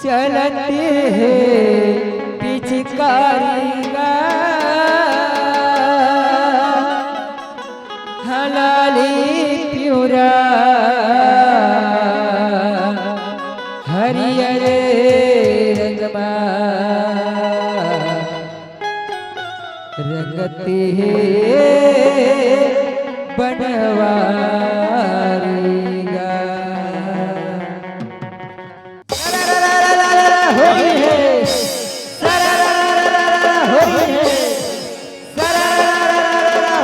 चलती है पिचकारी गा हलाली प्यूरा हरियर रंगमा रंगती है बनवारी गा होली है होली है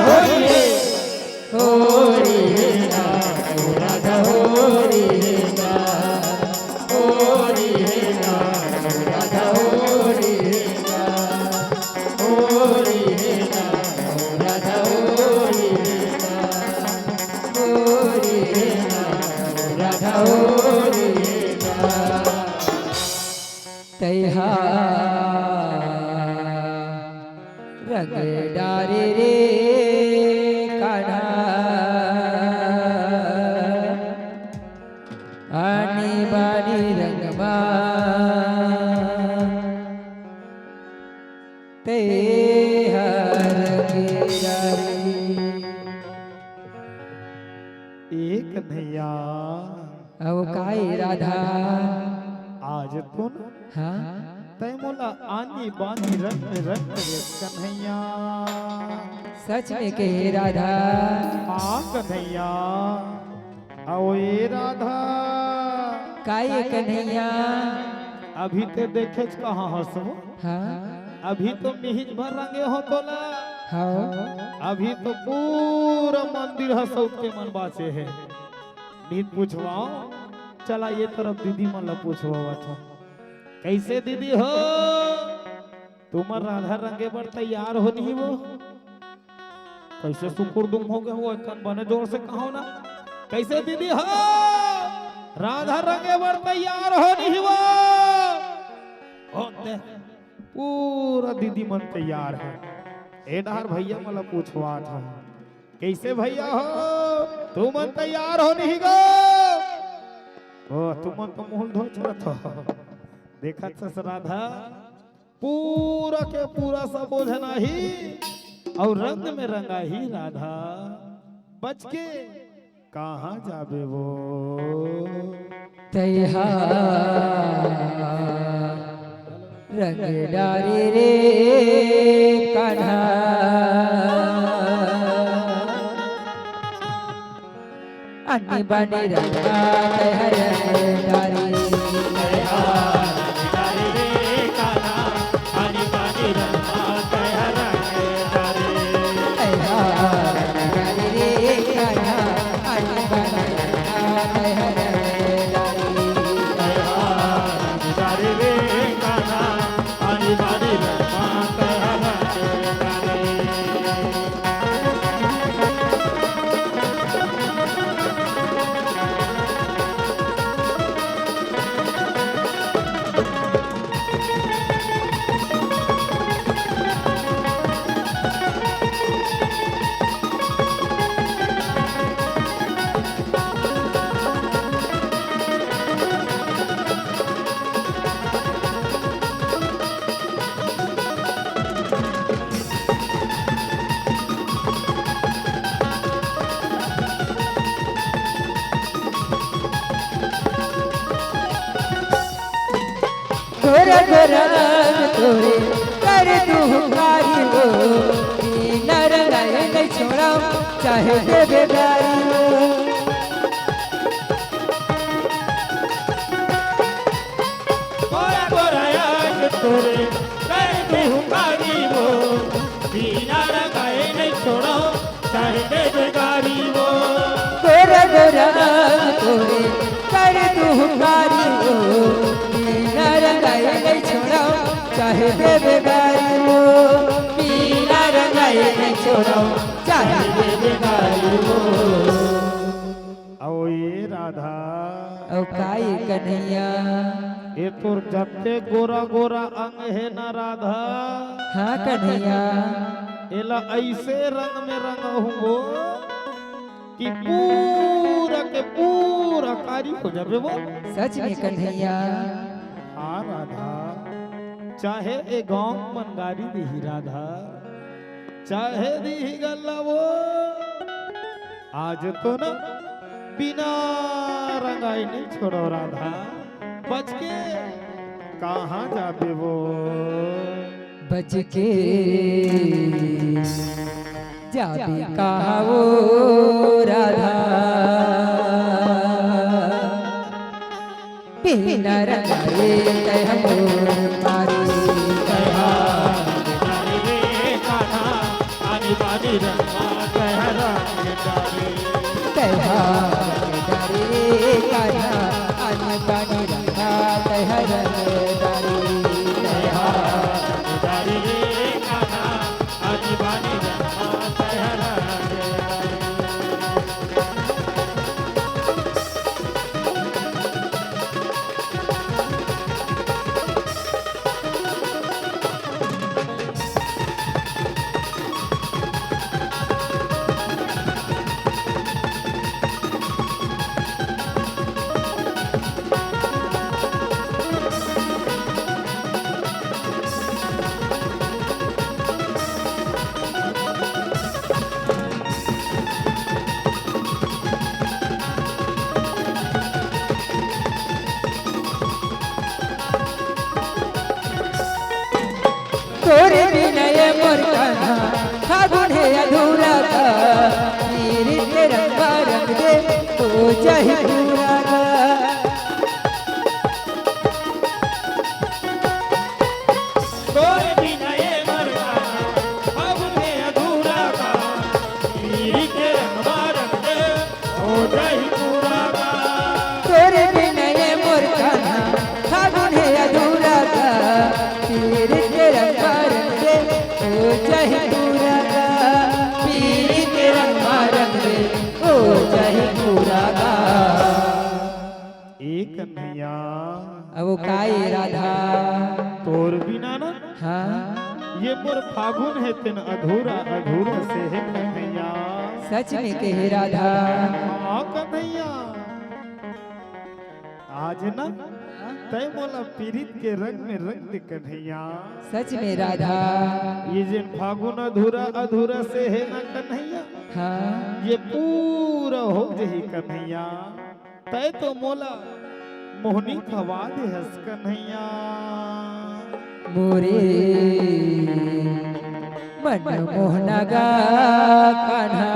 होली है होली है राधा होली है होली है राधा होली है होली है राधा होली है होली है राधा होली है तैहा रंग डारे रे कान्हा आनी बानी रंगमा तैहा रंग डारे एक नैया अब काई राधा आज तुम हाँ तय मोला आनी बानी रंग रंग रे कन्हैया सच में कहे राधा हाँ कन्हैया आओ ये राधा काई कन्हैया अभी ते देखे कहाँ हंसो हाँ अभी तो मिहिज भर रंगे हो तो ला हाँ अभी तो पूरा मंदिर हंसौत के मन बासे है नीत पूछवाओ चला ये तरफ दीदी मन ला पूछवा था कैसे दीदी हो तुम्हार राधा रंगे पर तैयार हो नहीं वो कैसे सुकुर दुम हो गए हो एक बने जोर से कहो ना कैसे दीदी हो राधा रंगे पर तैयार हो नहीं वो होते पूरा दीदी मन तैयार है एडार भैया मला पूछवा था कैसे भैया हो तुम मन तैयार हो नहीं गो ओ तुम तो मुंह धो चलत हो देखा सस राधा पूरा के पूरा सब बोझना ही और रंग में रंगा ही राधा बच के कहाँ जाबे वो तैहा रंग डारे रे कान्हा अन्नी बानी रंगा तैहा रंग डारे गोरा गोरा तोरे कर तू कारी हो न रंगाए नहीं छोड़ा चाहे दे बेगारी हो गोरा गोरा तोरे कर तू कारी हो बिना रंगाए नहीं छोड़ो चाहे दे बेगारी हो गोरा गोरा तोरे कर तू कारी हो रंगाए नहीं छोड़ो चाहे दे बेगारी हो पीला रंगाए नहीं छोड़ो चाहे दे बेगारी हो आओ ये राधा औ काई कन्हैया ये तोर जत्ते गोरा गोरा अंग है ना राधा हाँ कन्हैया एला ऐसे रंग में रंग हो कि पूरा के पूरा कारी हो जाबे वो। सच में कन्हैया। हाँ राधा, चाहे ए गांव मनगारी दी राधा, चाहे दी गल्ला वो, आज तो ना बिना रंगाई नहीं छोड़ो राधा, बच के कहाँ जाबे वो। बच के जाबे कहाँ वो राधा, बिना रंगाए कह मारी कहा रे कान्हा आनी बानी रंगा कहरा कहा डरे कान्हा आनी बानी रंगा कह डारी कहा रे कान्हा आनी बानी रंगा कहरा तोरे बिनय मोर कान्हा फागुन है अधूरा का, मेरे के रंगा रंग दे तो चाहे पूरा का। तोरे बिनय मोर कान्हा फागुन है अधूरा का, मेरे के रंगा रंग दे तो चाहे पूरा का। तोरे बिनय मोर कान्हा फागुन है अधूरा का, मेरे के रंगा रंग दे तो चाहे पूरा का, मेरे के रंगा रंग दे तो चाहे पूरा का। एक कन्हैया अब काई राधा। तोर बिना ना हाँ ये मोर फागुन है तेन अधूरा अधूरा से है कन्हैया। सच में कहे राधा। हाँ कन्हैया, आज ना तय मोला पीरित के रंग में रंग दे कन्हैया। सच में राधा। ये जिन फागुन अधूरा अधूरा से है ना कन्हैया, हाँ ये पूरा हो जही कन्हैया। तय तो मोला मोहनी खवा दे हस कन्हैया। मोरे मन मोहना गा कान्हा,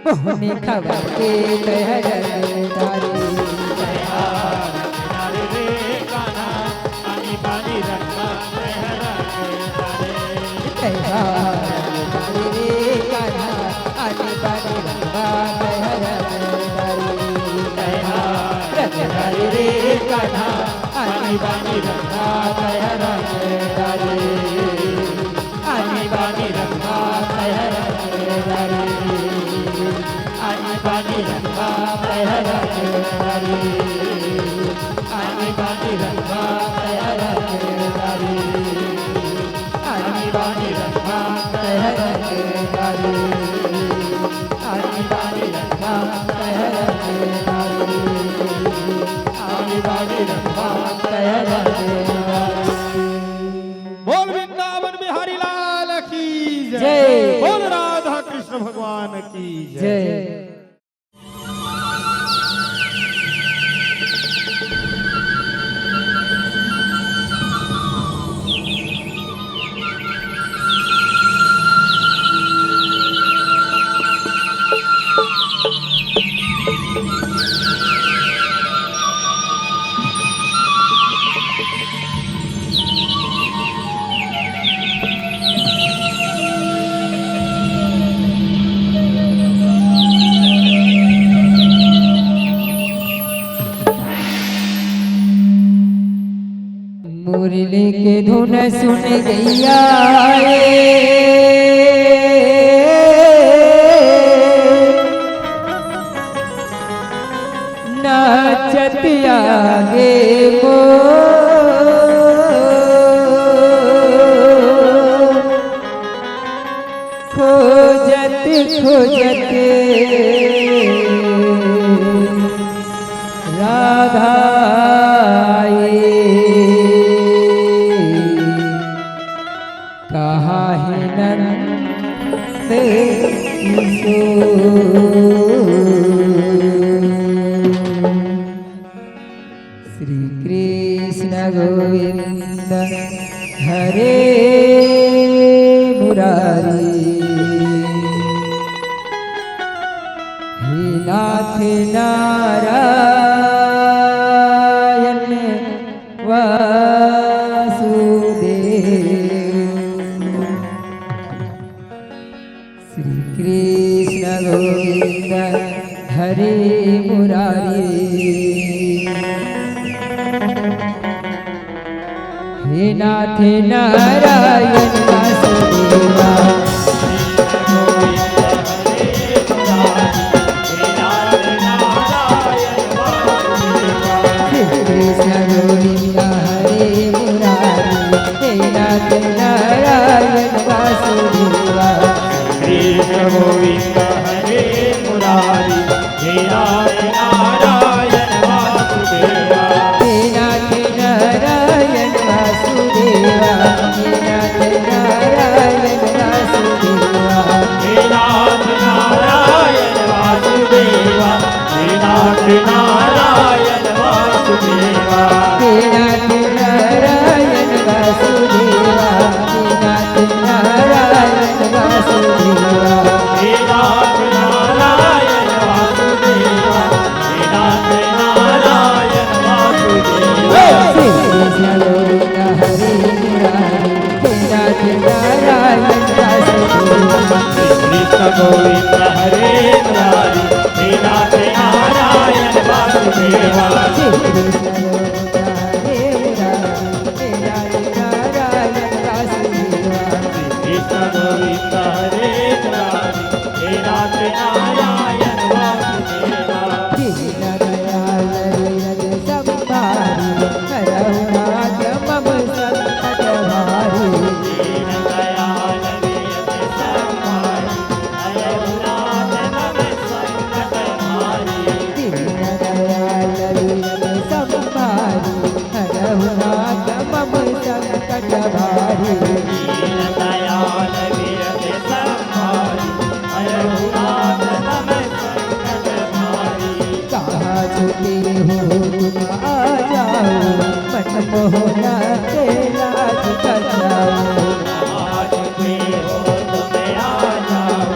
मोहनी खबर के कह डारी रे कान्हा आनी बानी रंगा कहरा कहा रे कान्हा आनी बानी रंगा कह डारी रे कान्हा आनी बानी रंगा कह डारी आनी बानी रंगा कह डारी आनी बानी रंगा कह डारी आनी बानी रंगा कह डारी आनी बानी रंगा कह डारी आनी बानी रंगा कह डारी आनी बानी रंगा कह डारी। बोल वृंदावन बिहारी लाल की जय, जय। बोल राधा कृष्ण भगवान की जय। जय। मुरली के धुन सुन गैया नाचत आगे मोर कृष्ण गोविंद हरे मुरारी हे नाथ नारायण वासुदेव श्री कृष्ण गोविंद हरे मुरारी हे नाथ नारायण वासुदेवा कृष्ण गोविंद हरे मुरारी हे नाथ नारायण वासुदेवा कृष्ण गोविंद हरे मुरारी हे नाथ नारायण वासुदेवा हे नाथ नारायण वासुदेवा हे नाथ नारायण वासुदेवा हे नाथ नारायण वासुदेवा हे नाथ नारायण वासुदेवा हे नाथ नारायण वासुदेवा हे नाथ नारायण वासुदेवा हे नाथ नारायण वासुदेवा हे नाथ नारायण वासुदेवा श्री कृष्ण गोविंद हरे मुरारी हे नाथ नारायण वासुदेवा कृष्ण गोविंद हरे मुरारी हे नाथ नारायण वासुदेवा श्री कृष्ण गोविंद हरे मुरारी हे नाथ नारायण वासुदेवा कृष्ण गोविंद हरे मुरारी हे नाथ नारायण वासुदेवा दीन दयाल वीरज संभारी करुणात मम संकट भारी दीन दयाल विरत संहारी करुणात मम संकट हारी दीन दयाल वीरज संभारी करुणात मम संकट भारी दीन दयाल विरत संहारी करुणात मम संकट हारी कहाँ छुपे हो तुम आ जाओ मन मोहना के लाज बचाओ आज पे हो तुम आ जाओ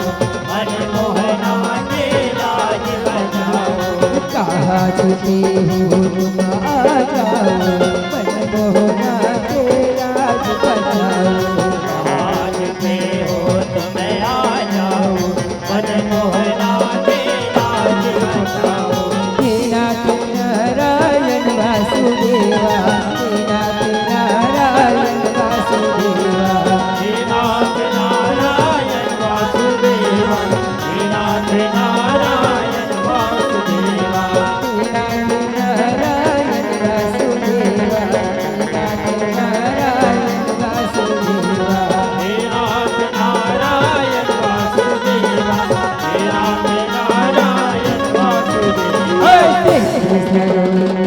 मन मोहना के लाज बचाओ कहाँ छुपे हो तुम आ जाओ मन मोहना के लाज बचाओ आज पे हो तुम आ जाओ मन मोहना के लाज बचाओ हे नाथ नारायण वासुदेवा हे नाथ नारायण वासुदेवा हे नाथ नारायण वासुदेवा हे नाथ नारायण वासुदेवा हे नाथ नारायण वासुदेवा हे नाथ नारायण वासुदेवा हे नाथ नारायण वासुदेवा हे नाथ नारायण वासुदेवा कृष्ण गोविंद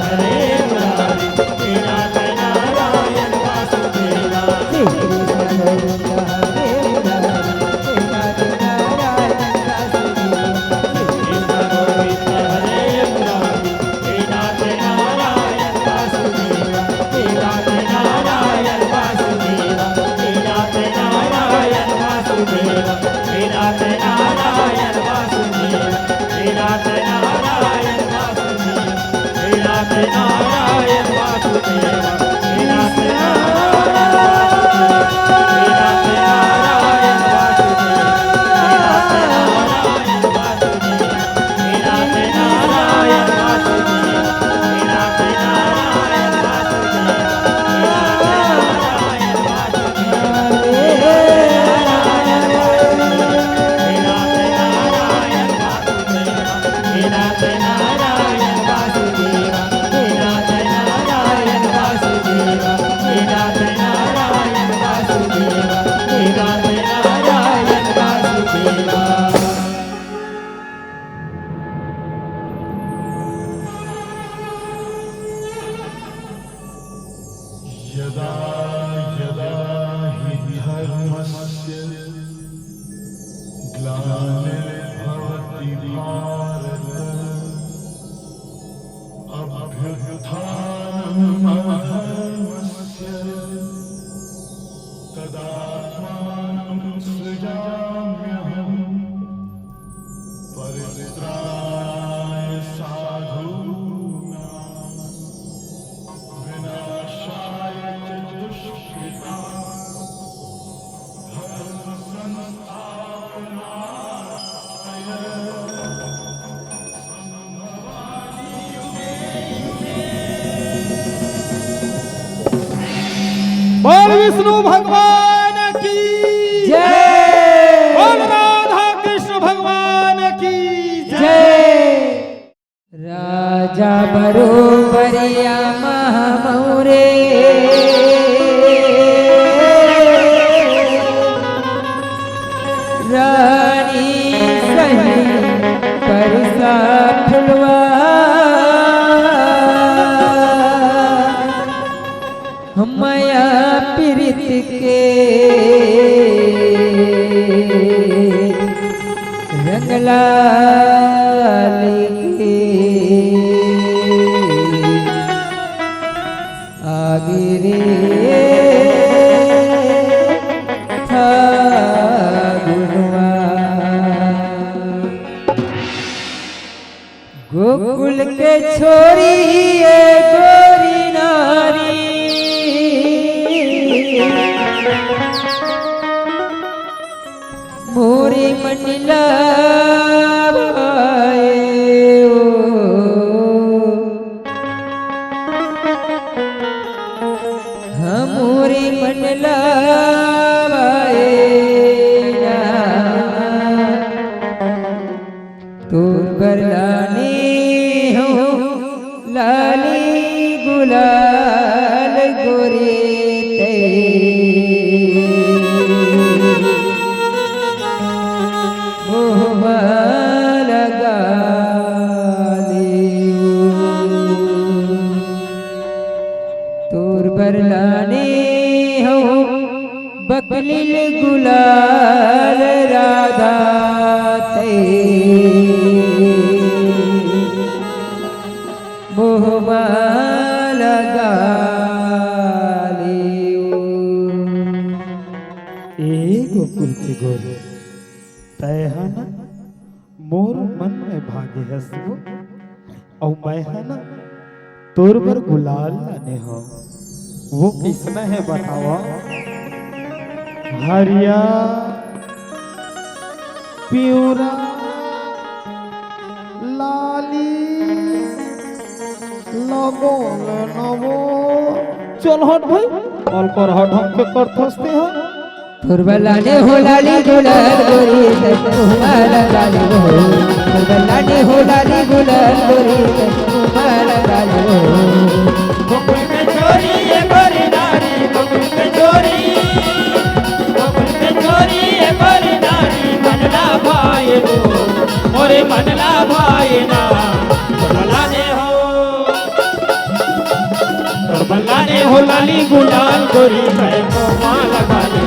हरे मुरारी हे नाथ नारायण वासुदेवा कृष्ण गोविंद हरे मुरारी हे नाथ नारायण वासुदेवा कृष्ण गोविंद हरे मुरारी हे नाथ नारायण वासुदेवा कृष्ण गोविंद हरे मुरारी हे नाथ नारायण वासुदेवा हे नाथ नारायण वासुदेवा हे नाथ नारायण वासुदेवा हे नाथ नारायण वासुदेवा हे नाथ नारायण वासुदेवा हे नाथ नारायण वासुदेवा हे नाथ He बोल विष्णु भगवान की जय। बोल राधा कृष्ण भगवान की जय। राजा बरोबरिया महामौरे रानी सही परसा फुलवा माया पीरित के रंगला लेके आगे रे था गुणवा गोकुल के छोरी ये गोरी नारी मोरे मंडला मोरे मंडला तो बरलाने हो लाली गुलाल गोरे तोर बरलाने हो बकलिल गुलाल राधा ते मोहमा लगा गोकुल की गोरी तय है ना मोर मन में भागे हसबो और मैं है ना तोर पर गुलाल लाने हो वो किसने है बतावा हरिया प्यूरा लाली लगो नवो चल हट भाई कॉल कर हट हम के कर थसते हैं फुरबलाने हो लाली गुलाल गोरी तुम्हारा लाली हो फुरबलाने हो लाली गुलाल गोरी तुम्हारा लाली हो गोकुल के छोरी ये गोरी नारी गोकुल के छोरी ये गोरी नारी मनला भाई हो मोरे मनला भाई ना बल्लाने हो लाली गुलाल गोरी कहे माँ लगा दे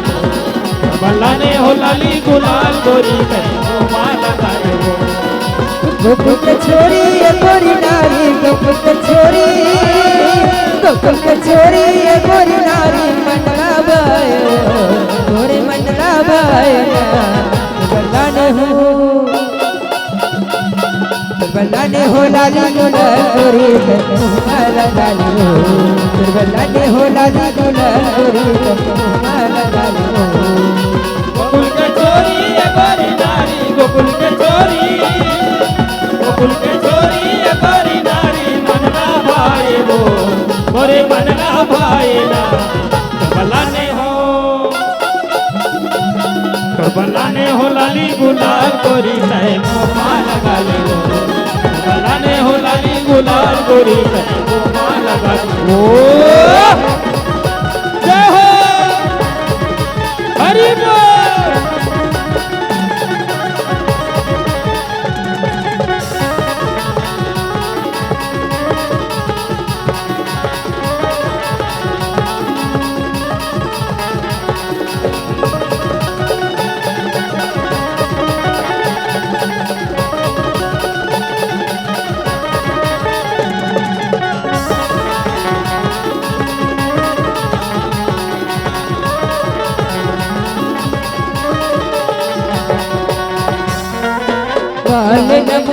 बल्लाने हो लाली गुलाल गोरी कहे माँ लगा दे गोकुल के छोरी ये गोरी नारी गोकुल के छोरी ये गोरी नारी मंडला भाई गोरे मंडला भाई बल्लाने हो लाली गुलाल गोरी तुम्हारा लाली हो बल्लाने हो लाली गुलाल गोरी तुम्हारा लाली हो गोकुल के छोरी ये गोरी नारी गोकुल के छोरी ये गोरी नारी मनला भाई हो मोरे मनला भाई ना बल्लाने हो लाली गुलाल गोरी कहे माँ लगा ले बल्लाने हो लाली गुलाल गोरी कहे माँ लगा ले जय हो हरि बोल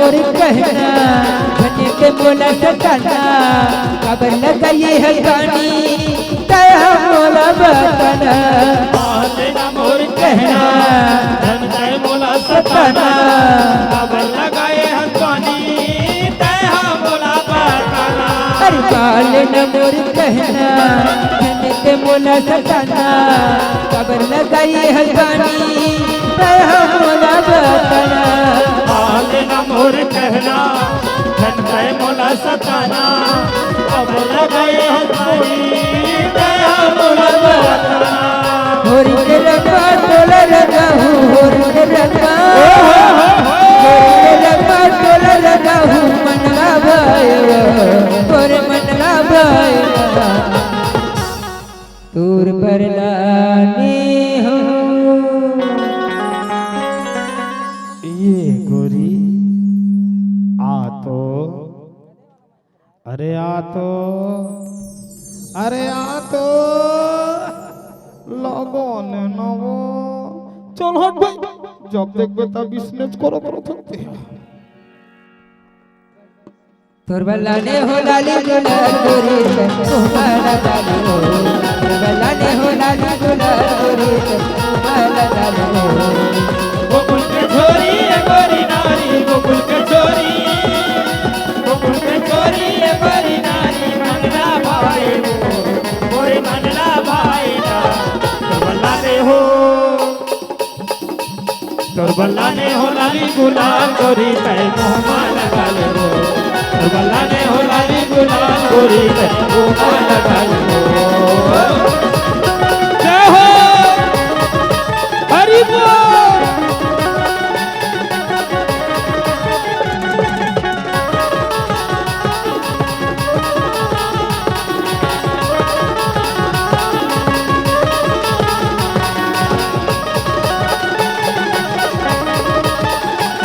मोर कहना धन्य के मोला सताना कबर लगाई है गानी दया मोला बताना लेना मोर कहना धन तय मोला सताना कबर लगाए हंसवानी तय मोला बताना अरे काल न मोर कहना धन्य के मोला सताना कबर लगाई है गानी दया मोला बताना लेना मोर कहना धन तय मोला सताना कबर लगाए हंसवानी तय मोला बताना होरी के रंगा टोला लगा हूँ होरी के रंगा टोला लगा हूँ मनला भाई तोरे मनला भाई तूर बरलानी हो ये गोरी आ तो अरे आ तो अरे आ तो लगन नवो चल हट भाई जब देखबे तब बिजनेस करो थकते तोर बल्लाने हो लाली गुलाल गोरी तुम्हारा डाली हो तोर बल्लाने हो लाली गुलाल गोरी तुम्हारा डाली हो गोकुल के छोरी गोरी नारी गोकुल के छोरी गोरी नारी मंगला भाई गोरे मंगला भाई ना तोरबल्ला ने हो लाली गुलाल गोरी तय मोहमा लगा ले रो तोरबल्ला ने हो लाली गुलाल गोरी तय मोहमा लगा ले रो जय हो हरि बोल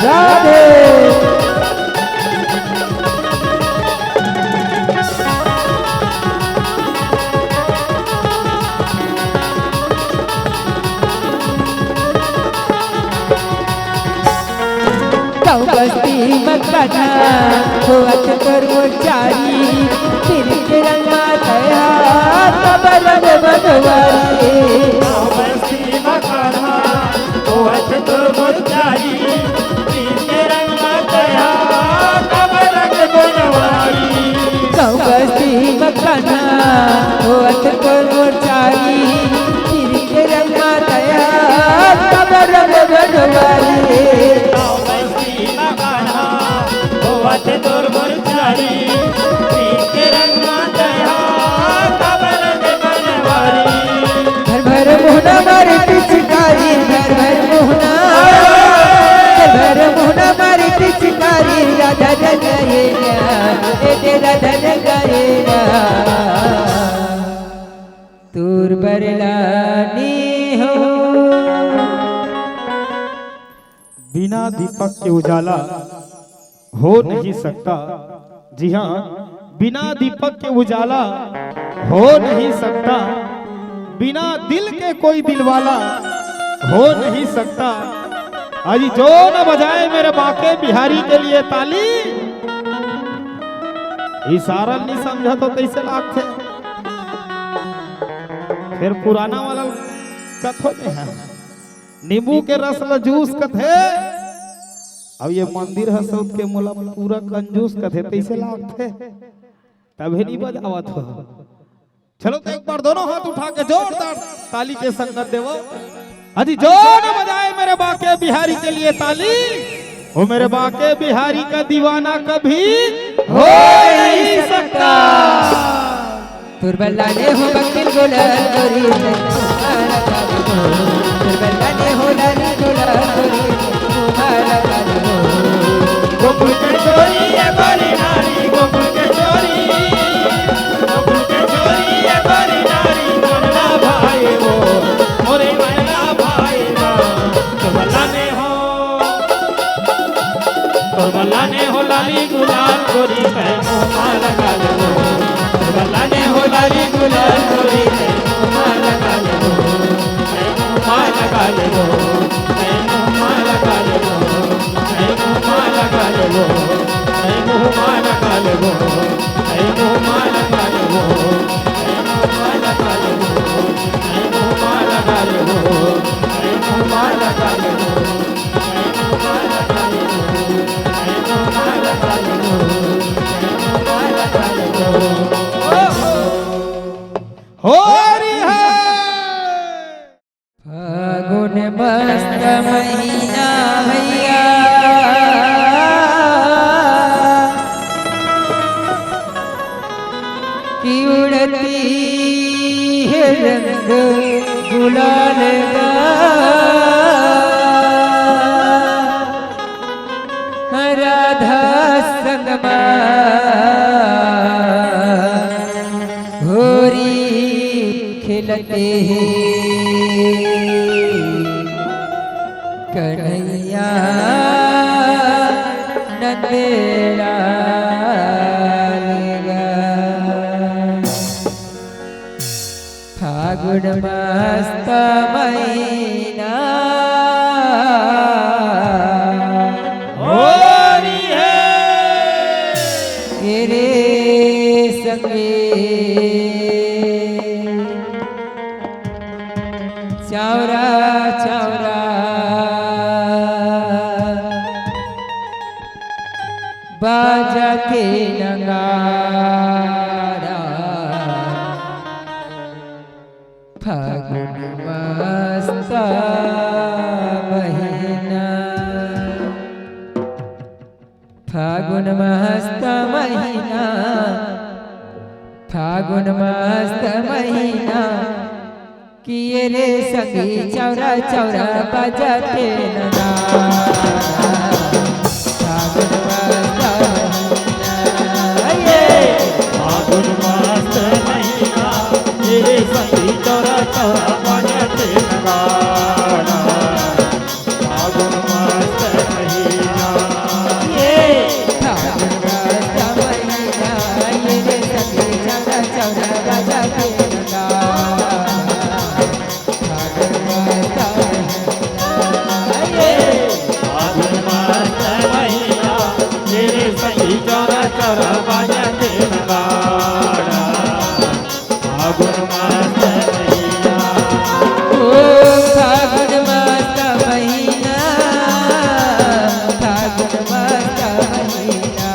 राधे बस्ती मकाना होत कर मोचारी फिर के रंगा दया कबर बनवारी बस्ती मकाना होत कर मोचारी फिर के रंगा दया कबर बनवारी बस्ती मकाना होत कर मोचारी फिर के रंगा दया कबर बनवारी तोर मोरचारी के रंग दया कबर बनवारी घर भर मोहना मारी पिचकारी घर भर मोहना मारी पिचकारी राधा जगाएगा राधा जगाएगा तूर बरलानी हो बिना दीपक के उजाला हो नहीं सकता। जी हाँ, बिना दीपक के उजाला हो नहीं सकता, बिना दिल के कोई दिलवाला हो नहीं सकता। आज जो न बजाए मेरे बाके बिहारी के लिए ताली, इशारा नहीं समझा तो कैसे लाग थे। फिर पुराना वाला कथो में है नींबू के रस ला जूस कथे, अब ये मंदिर है सौत के मोला पूरा कंजूस कथे तैसे लागथे, तभी नहीं बजावत हो। चलो तो एक बार दोनों हाथ उठा के जोरदार ताली के संगत देवो। अजी जोर न बजाए मेरे बाके बिहारी के लिए ताली, वो मेरे बाके बिहारी का दीवाना कभी हो नहीं सकता। तुरबल्ला ने हो बकिल गुलाल गोरी तुरबल्ला ने हो लाली गुलाल गोरी तुम्हारा काल हो। गोकुल के चोरी ये बड़ी नारी, गोकुल के चोरी, गोकुल के चोरी ये बड़ी नारी, मनला भाई वो मोरे मनला भाई ना। तुरबल्ला ने हो लाली गुलाल गोरी पे मोहमा लगा ले वो, तुरबल्ला ने हो लाली गुलाल गोरी पे मोहमा लगा ले वो, मोहमा लगा ले वो, मोहमा लगा ले वो, मोहमा लगा ले गालबो ऐ मुहमान गालबो ऐ मुहमान गालबो ऐ मुहमान गालबो ऐ मुहमान गालबो ऐ मुहमान गालबो ऐ मुहमान गालबो ऐ मुहमान गालबो होरी है फागुन मस्त महीना भैया की उड़ती है रंग गुलाल का राधा संगमा होरी खिलते कन्हैया नंदेला फागुन मस्त महीना होरी है तेरे संगे चौरा चौरा बाजा के नगारा फागुन मस्त महीना फागुन मस्त महीना फागुन मस्त महीना किए रे संगी चौरा चौरा बजाते नगारा फागुन मस्त महीना ये फागुन मस्त महीना तेरे संगी चौरा चौरा बजाते नगारा फागुन मस्त महीना ये फागुन मस्त महीना ये रे संगी चौरा चौरा बजाते नगारा फागुन मस्त महीना ये फागुन मस्त महीना तेरे संगी चौरा चौरा बजाते नगारा फागुन मस्त महीना ओ फागुन मस्त महीना फागुन मस्त महीना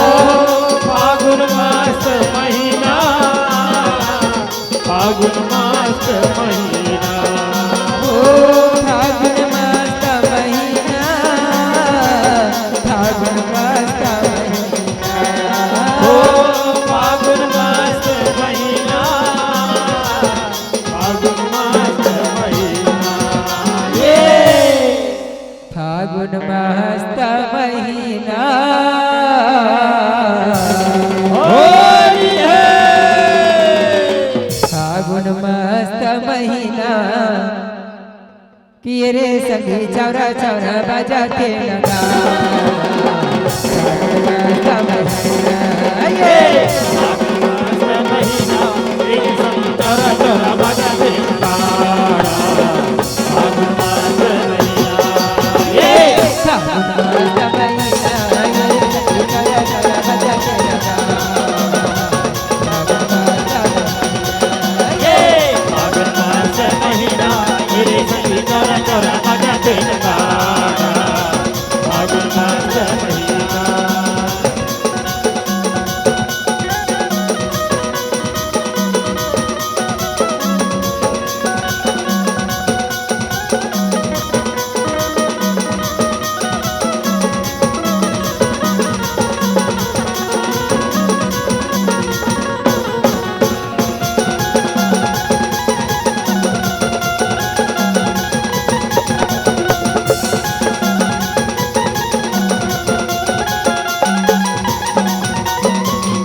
ओ फागुन मस्त महीना फागुन मस्त महीना ओ फागुन मस्त महीना फागुन मस्त महीना ओ फागुन मस्त महीना फागुन मस्त महीना ये फागुन मस्त महीना होली है फागुन मस्त महीना किए रे संगी चौरा चौरा बजाते नगारा फागुन मस्त महीना ये फागुन मस्त महीना तेरे संगी चौरा चौरा बजाते नगारा फागुन मस्त महीना ये फागुन मस्त महीना ये संगी चौरा चौरा बजाते नगारा फागुन मस्त महीना ये फागुन मस्त महीना तेरे संगी चौरा चौरा बजाते नगारा फागुन मस्त महीना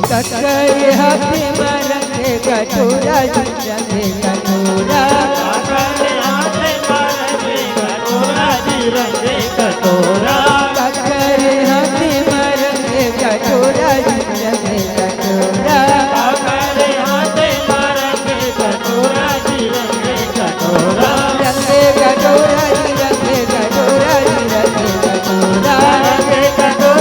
ककई हाथी मरंगे कटोरा रंगे कटोरा काकरे हाथे मारंगे कटोरा जी रंगे कटोरा ककई हाथी मरंगे कटोरा रंगे कटोरा काकरे हाथे मारंगे कटोरा जी रंगे कटोरा रंगे कटोरा रंगे कटोरा रंगे कटोरा रंगे कटोरा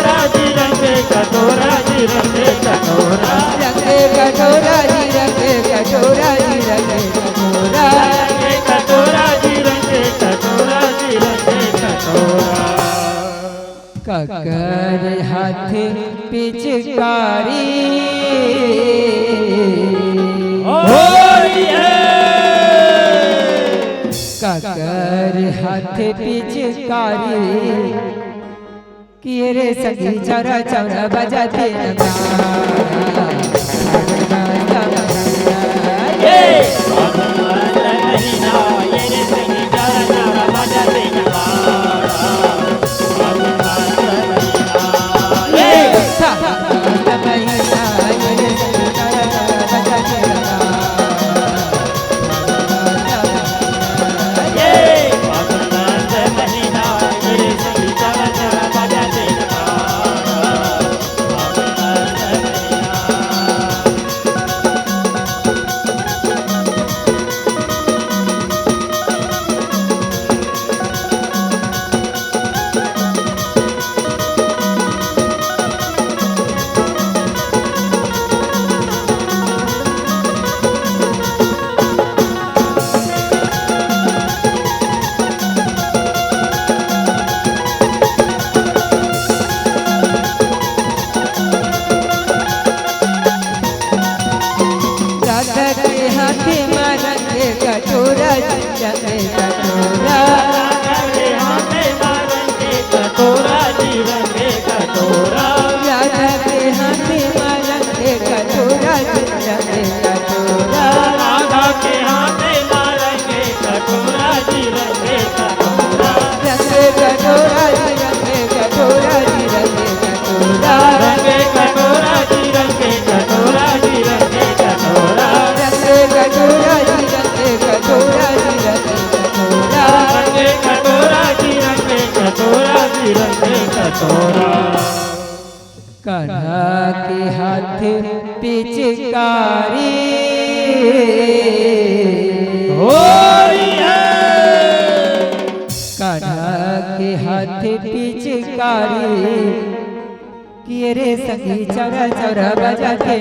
हाथ पिचकारी होली है काकर हाथ पिचकारी किए रे सखी चौरा चौरा बजाते नगाड़ा ये मस्त महीना ये रे सही चौरा चौरा बजाते नगाड़ा मस्त महीना ये मस्त महीना ये रे सखी चौरा चौरा बजाते नगाड़ा ये मस्त महीना ये रे सही चौरा चौरा बजाते नगाड़ा मस्त महीना राधा के हाथे मारंगे कटोरा जंगे कटोरा कटोरा जीवन के कटोरा राधा के हाथे मारंगे कटोरा जंगे कटोरा राधा के हाथे मारेंगे कटोरा जीवन के कटोरा रंगे कटोरा रंगे कटोरा रंगे कटोरा रंगे कटोरा जीवन के कटोरा जीवन के कटोरा रंगे कटोरा रंगे कटोरा रंगे कटोरा रंगे कटोरा जीवन के कटोरा जीवन के कटोरा कान्हा के हाथ पिचकारी होली है कान्हा के हाथ पिचकारी किए रे संगी चौरा चौरा बजाते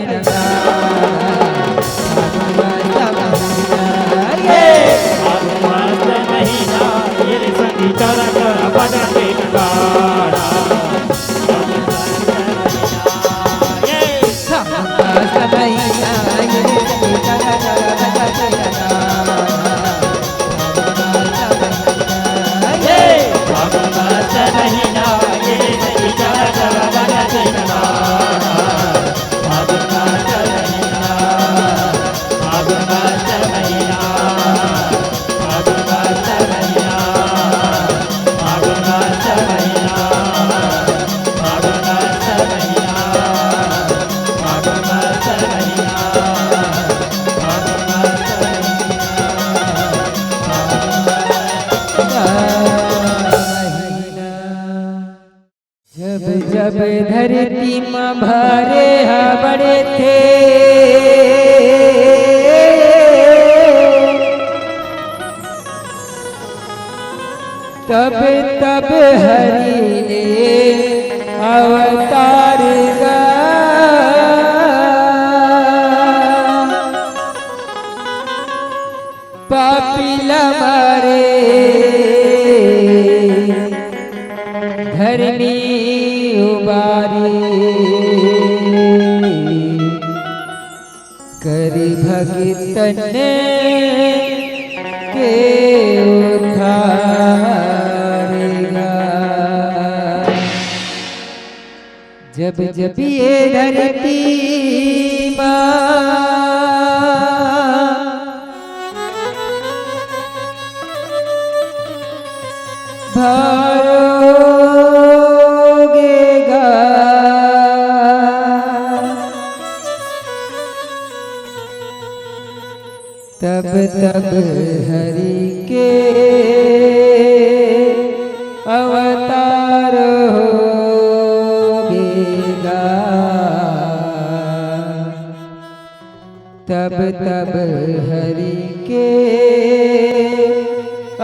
ये मस्त महीना ये रे संगी चौरा चौरा बजाते नगाड़ा ये ये मस्त महीना ये रे संगी चौरा चौरा बजाते नगाड़ा मस्त महीना मस्त महीना मस्त महीना मस्त महीना मस्त महीना मस्त जब जब धरती माँ भरे बड़े थे तब तब हरि ने अवतार गा पापिला मारे धरनी उबारी करी भगतन के उद्धारेगा जब जब ये धरती माँ भरोगेगा तब तब हरि के अवतार होगेगा तब तब हरि के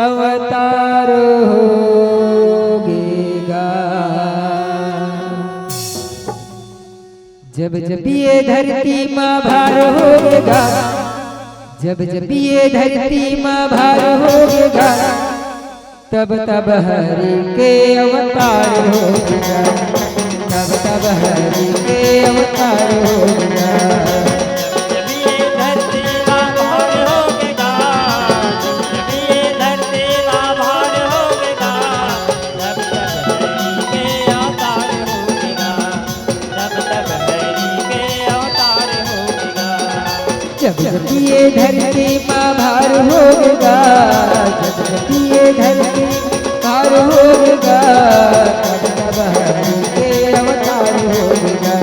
अवतार होगेगा जब जब ये धरती माँ भार होगेगा जब जब ये धरती माँ भार होगेगा तब तब हरि के अवतार होगेगा तब तब हरि के अवतार होगा। जब ये धरती माँ भार होगा, जब ये धरती माँ भार होगा, तब तब हरि के अवतार होगा, तब तब हरि के अवतार होगा। जब जब ये धरती माँ भार होगा, जब जब ये धरती भार होगा, तब तब हरि के अवतार होगा,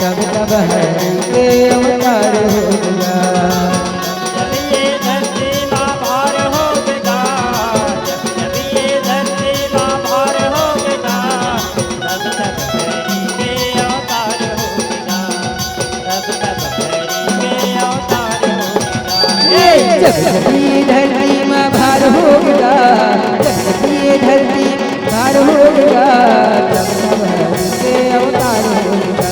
तब तब हरि के अवतार होगा। जब ये धरती माँ भार होगा, जब जब ये धरती माँ भार होगा, तब तब हरि के अवतार होगा, तब तब हरि के अवतार होगा। जब जब ये धरती माँ भार होगा, जब जब ये धरती भार होगा, तब तब हरि के अवतार होगा,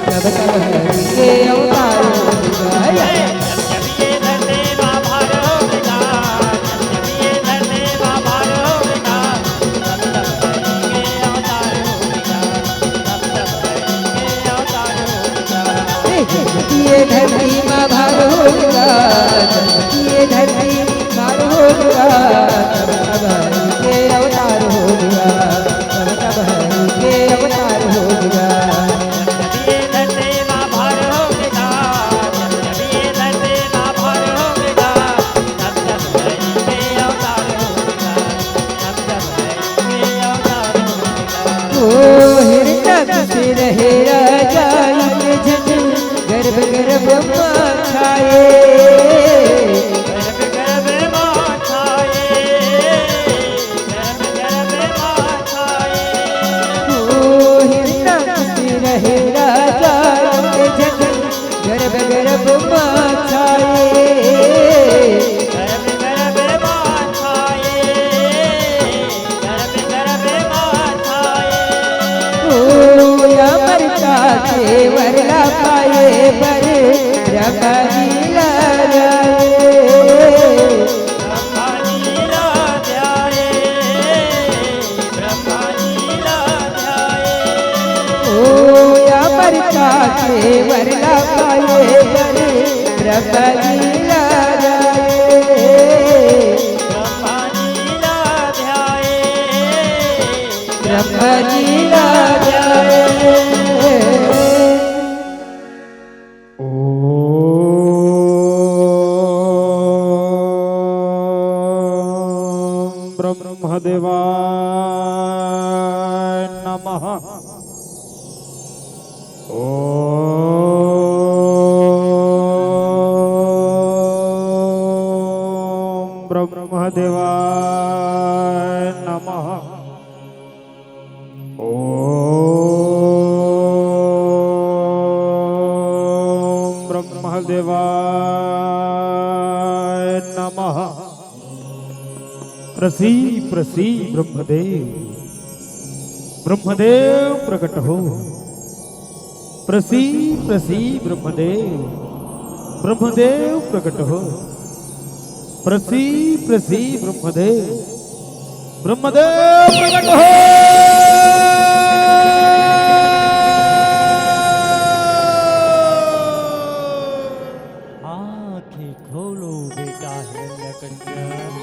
तब तब हरि के अवतार होगा। जब जब ये धरती माँ भार होगा, जब जब ये धरती माँ भार होगा, तब तब हरि के अवतार होगा, तब तब हरि के अवतार होगा। ये धरती माँ भार होगा, ये धरती भार होगा, तब तब हरि के अवतार होगा, तब तब हरि के अवतार होगा। जब ये धरती माँ भार होगा, जब जब ये धरती माँ भार होगा, तब तब हरि के अवतार होगा, तब तब हरि के अवतार होगा। ओ हिरण्यक से रहे राजा के झट, गर्भ गर्भ माँ छाए, गर्भ गर्भ माँ छाए, गर्भ गर्भ माँ छाए। ओ हिरण्यक से रहे राजा के झट, गर्भ गर्भ माँ छाए। गर्भ गर्भ माँ छाए, गर्भ गर्भ माँ छाए। ओ अमरता के वरला पाए पर ब्रह्मा जी लाए। ब्रह्मा लीला ध्याये, ब्रह्मा लीला ध्याये। ओ अमरता के वरला पाए पर ब्रह्मा जी लाए। ब्रह्मा लीला ध्याये, ब्रह्मा जी लाए। ओम ब्रह्मदेवाय नमः। ओम ब्रह्मदेवाय नमः। ओम ब्रह्मदेवाय नमः। प्रसी प्रसी ब्रह्मदेव, ब्रह्मदेव प्रकट हो। प्रसी प्रसी ब्रह्मदेव, ब्रह्मदेव प्रकट हो। प्रसी प्रसी ब्रह्मदेव, ब्रह्मदेव प्रकट हो। आँखें खोलो बेटा हिरण्यकश्यप।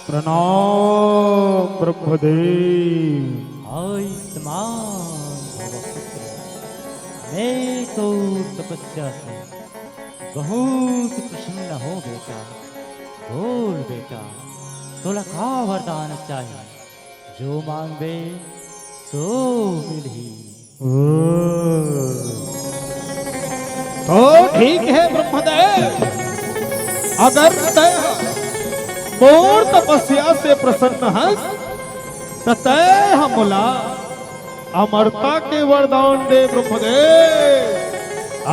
प्रणाम ब्रह्मदेव। आयुष्मान भव पुत्र। मैं तो तपस्या से बहुत प्रसन्न हो बेटा। बोल बेटा, तोला का वरदान चाहिए? जो मांगे सो मिली। तो ठीक है ब्रह्मदेव, अगर तय मोर तपस्या से प्रसन्न हंस तय हमला अमरता के वरदान दे ब्रह्मदेव,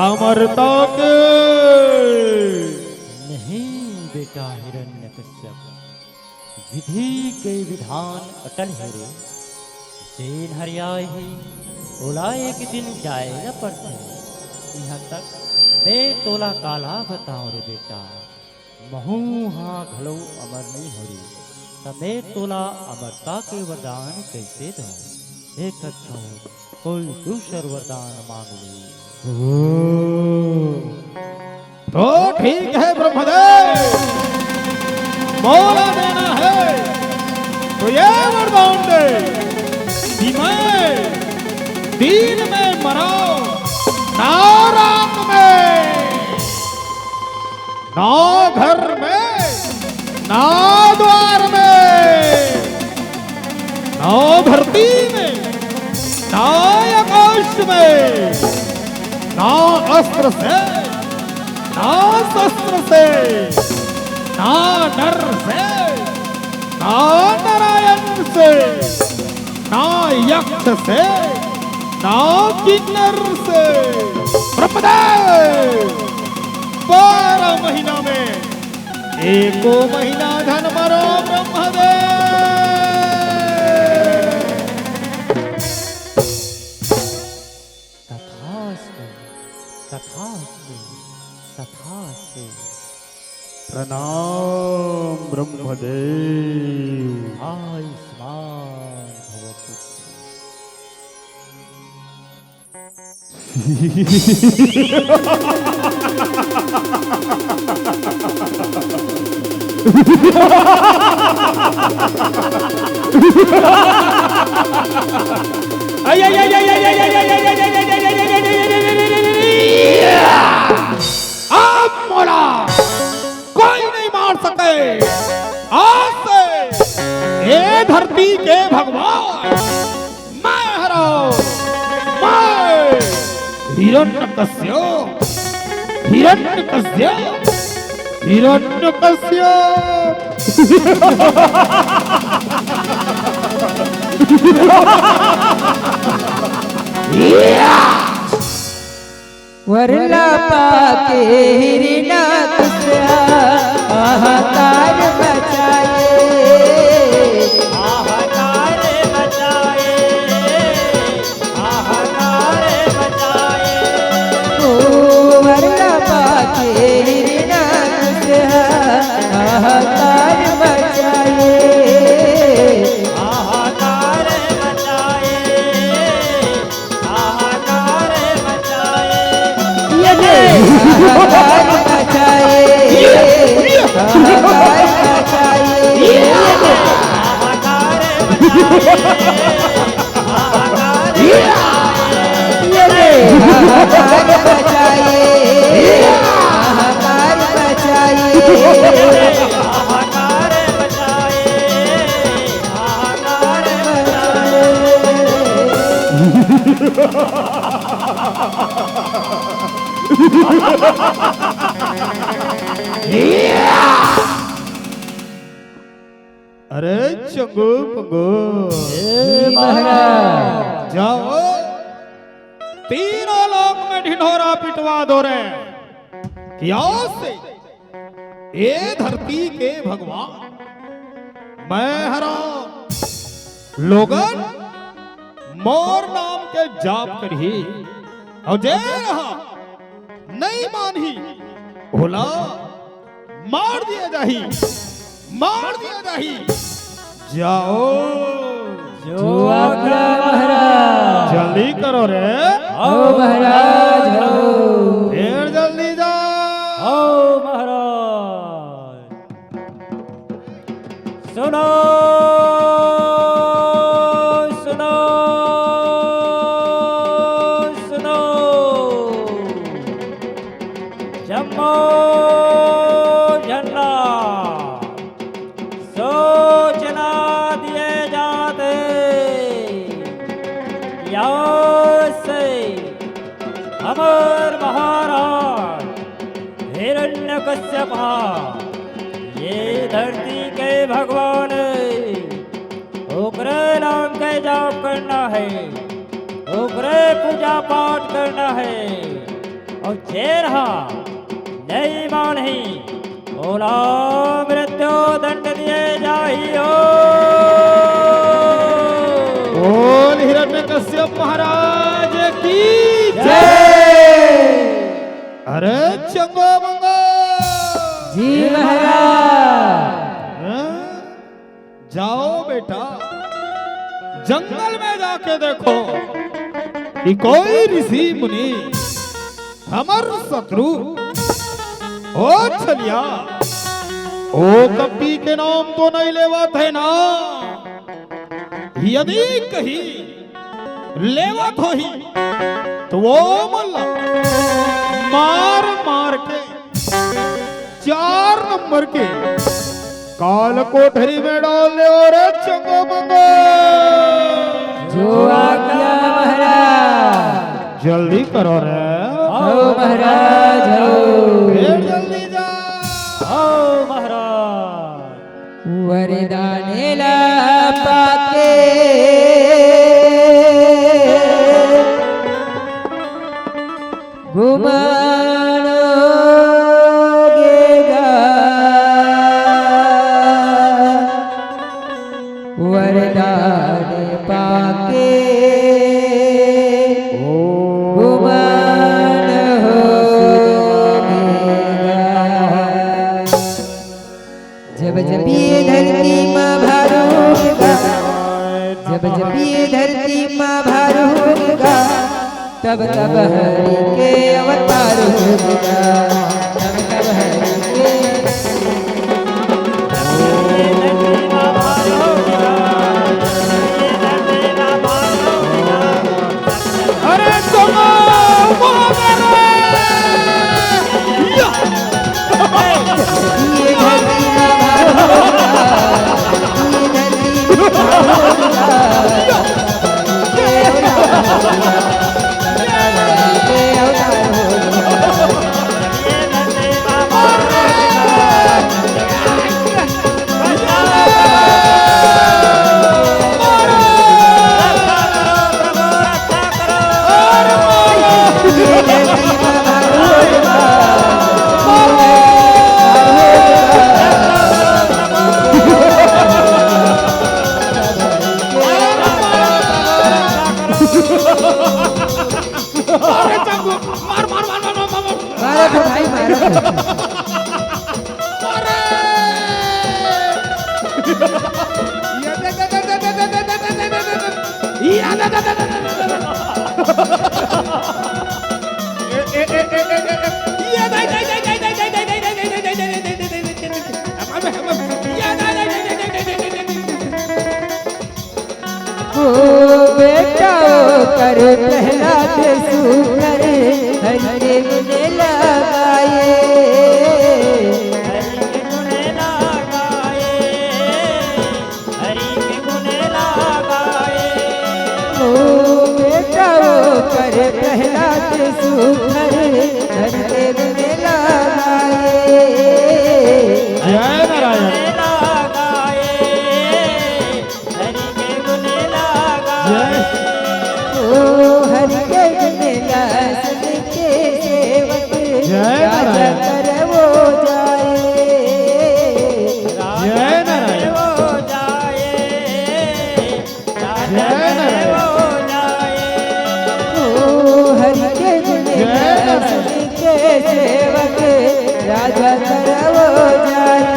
अमरता के। नहीं बेटा हिरण्यकश्यप, विधि के विधान अटल है रे। जेन हरियाए ही ओला एक दिन जाए न पड़ते। यहाँ तक मैं तोला काला बताऊं रे बेटा। महू हाँ घलो अमर नहीं हो रही, तब मैं तोला अमरता के वरदान कैसे दूं? एक अच्छा कोई दूसर वरदान मांग ले। तो ठीक है ब्रह्मदेव, मौला देना है तो ये वरदान दे कि मैं दिन में मराओ ना रात में, ना घर में ना द्वार में, ना धरती में ना आकाश में, ना अस्त्र से ना शस्त्र से, ना डर से ना नारायण से, ना यक्ष से ना किन्नर से। ब्रह्मदेव 12 महीना में एको महीना धन मरो ब्रह्मदेव। तथास्तु तथास्तु तथास्तु। प्रणाम ब्रह्मदेव। आयुष्मान भव पुत्र। अब मोला कोई नहीं मार सके। आज से ये धरती के भगवान मैं हराओ। मैं हिरण्यकश्यप हिरण्यकश्यप हिरण्यकश्यप। वरला पाके हिरण्यकश्यप हाहाकार मचाए, हाहाकार मचाए, हाहाकार मचाए। ओ वरला पाके हिरण्यकश्यप हाहाकार मचाए, हाहाकार मचाए, हाहाकार मचाए। हाहाकार मचाए, हाहाकार मचाए, हाहाकार हाहाकार मचाए, हाहाकार मचाए। हाहाकार मचाए, हाहाकार अरे चंगो पंगो महाराज जाओ, तीनों लोक में ढिढोरा पिटवा दो रे कि आज से ये धरती के भगवान मैं हराम। लोगन मोर नाम के जाप करी और जे रहा नहीं मानी भोला मार दिया जाही, मार दिया जाही। जाओ जो आज्ञा महाराज। जल्दी करो रे। आओ महाराज आओ। फिर जल्दी जाओ। आओ महाराज। सुनो सुनो सुनो। जम्मो झंडा सूचना दिए जाते। यहाँ से अमर महाराज हिरण्यकश्यप ये धरती के भगवान ओकरे नाम के जाप करना है, ओकरे पूजा पाठ करना है। और जे रहा नहीं मानी ओला मृत्यु दंड दिए जाइयो। बोल हिरण्यकश्यप महाराज की जय। अरे चंगो मंगो जी महाराज। हाँ? जाओ बेटा जंगल में जाके देखो कि कोई ऋषि मुनि हमर शत्रु ओ छलिया ओ कपी के नाम तो नहीं लेवत है ना। यदि कहीं लेवत हो ही तो वो मल्ला मार मार के 4 नंबर के काल कोठरी में डाल दे और चंगो मंगो। जो आज्ञा महाराज। जल्दी करो रे। आओ महाराज आओ। फिर जल्दी जा। आओ महाराज। वरदान ला पाके घुमानोगेगा। वरदान पाके घुमान होगेगा। जब जब ये धरती माँ भार होगा, जब जब ये धरती माँ भार होगा, तब तब हरि के अवतार होगा। तब तब हरि के अरे चलो ये धरती माँ भार होगा, ये धरती माँ भार होगा, के अवतार मारो तो भाई मारो। ओ बेटा कर पहला सुकर हरि के गुण लगाए। हरि के गुण लगाए, हरि के गुण लगाए। ओ बेटा कर पहला सुकर हरि के गुण लगाए। जय नारायण। लगाए, हरि के गुण लगाए। ओ हरि के गुण गासन के सेवक जय राजा नारायण। कर वो जाए। जय नारायण। वो जाए, जय नारायण। वो जाए। ओ हरि के गुण गासन के सेवक राजा कर वो जाए।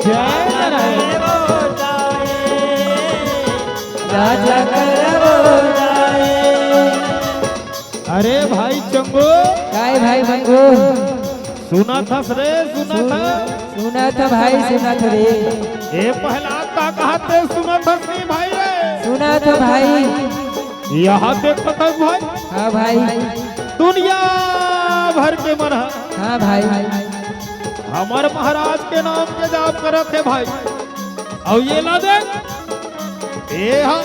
जय नारायण। वो जाए, राजा कर वो जाए। अरे भाई चंगो काय भाई मंगू सुना था रे, सुना था। सुना था भाई, सुना था रे, ए पहला का कहते सुना था नहीं भाई रे। सुना था भाई। यहाँ देखो था भाई हाँ भाई, दुनिया भर के मन हाँ भाई, हमारे महाराज के नाम के जाप करत है भाई। और ये ला देख ए हाँ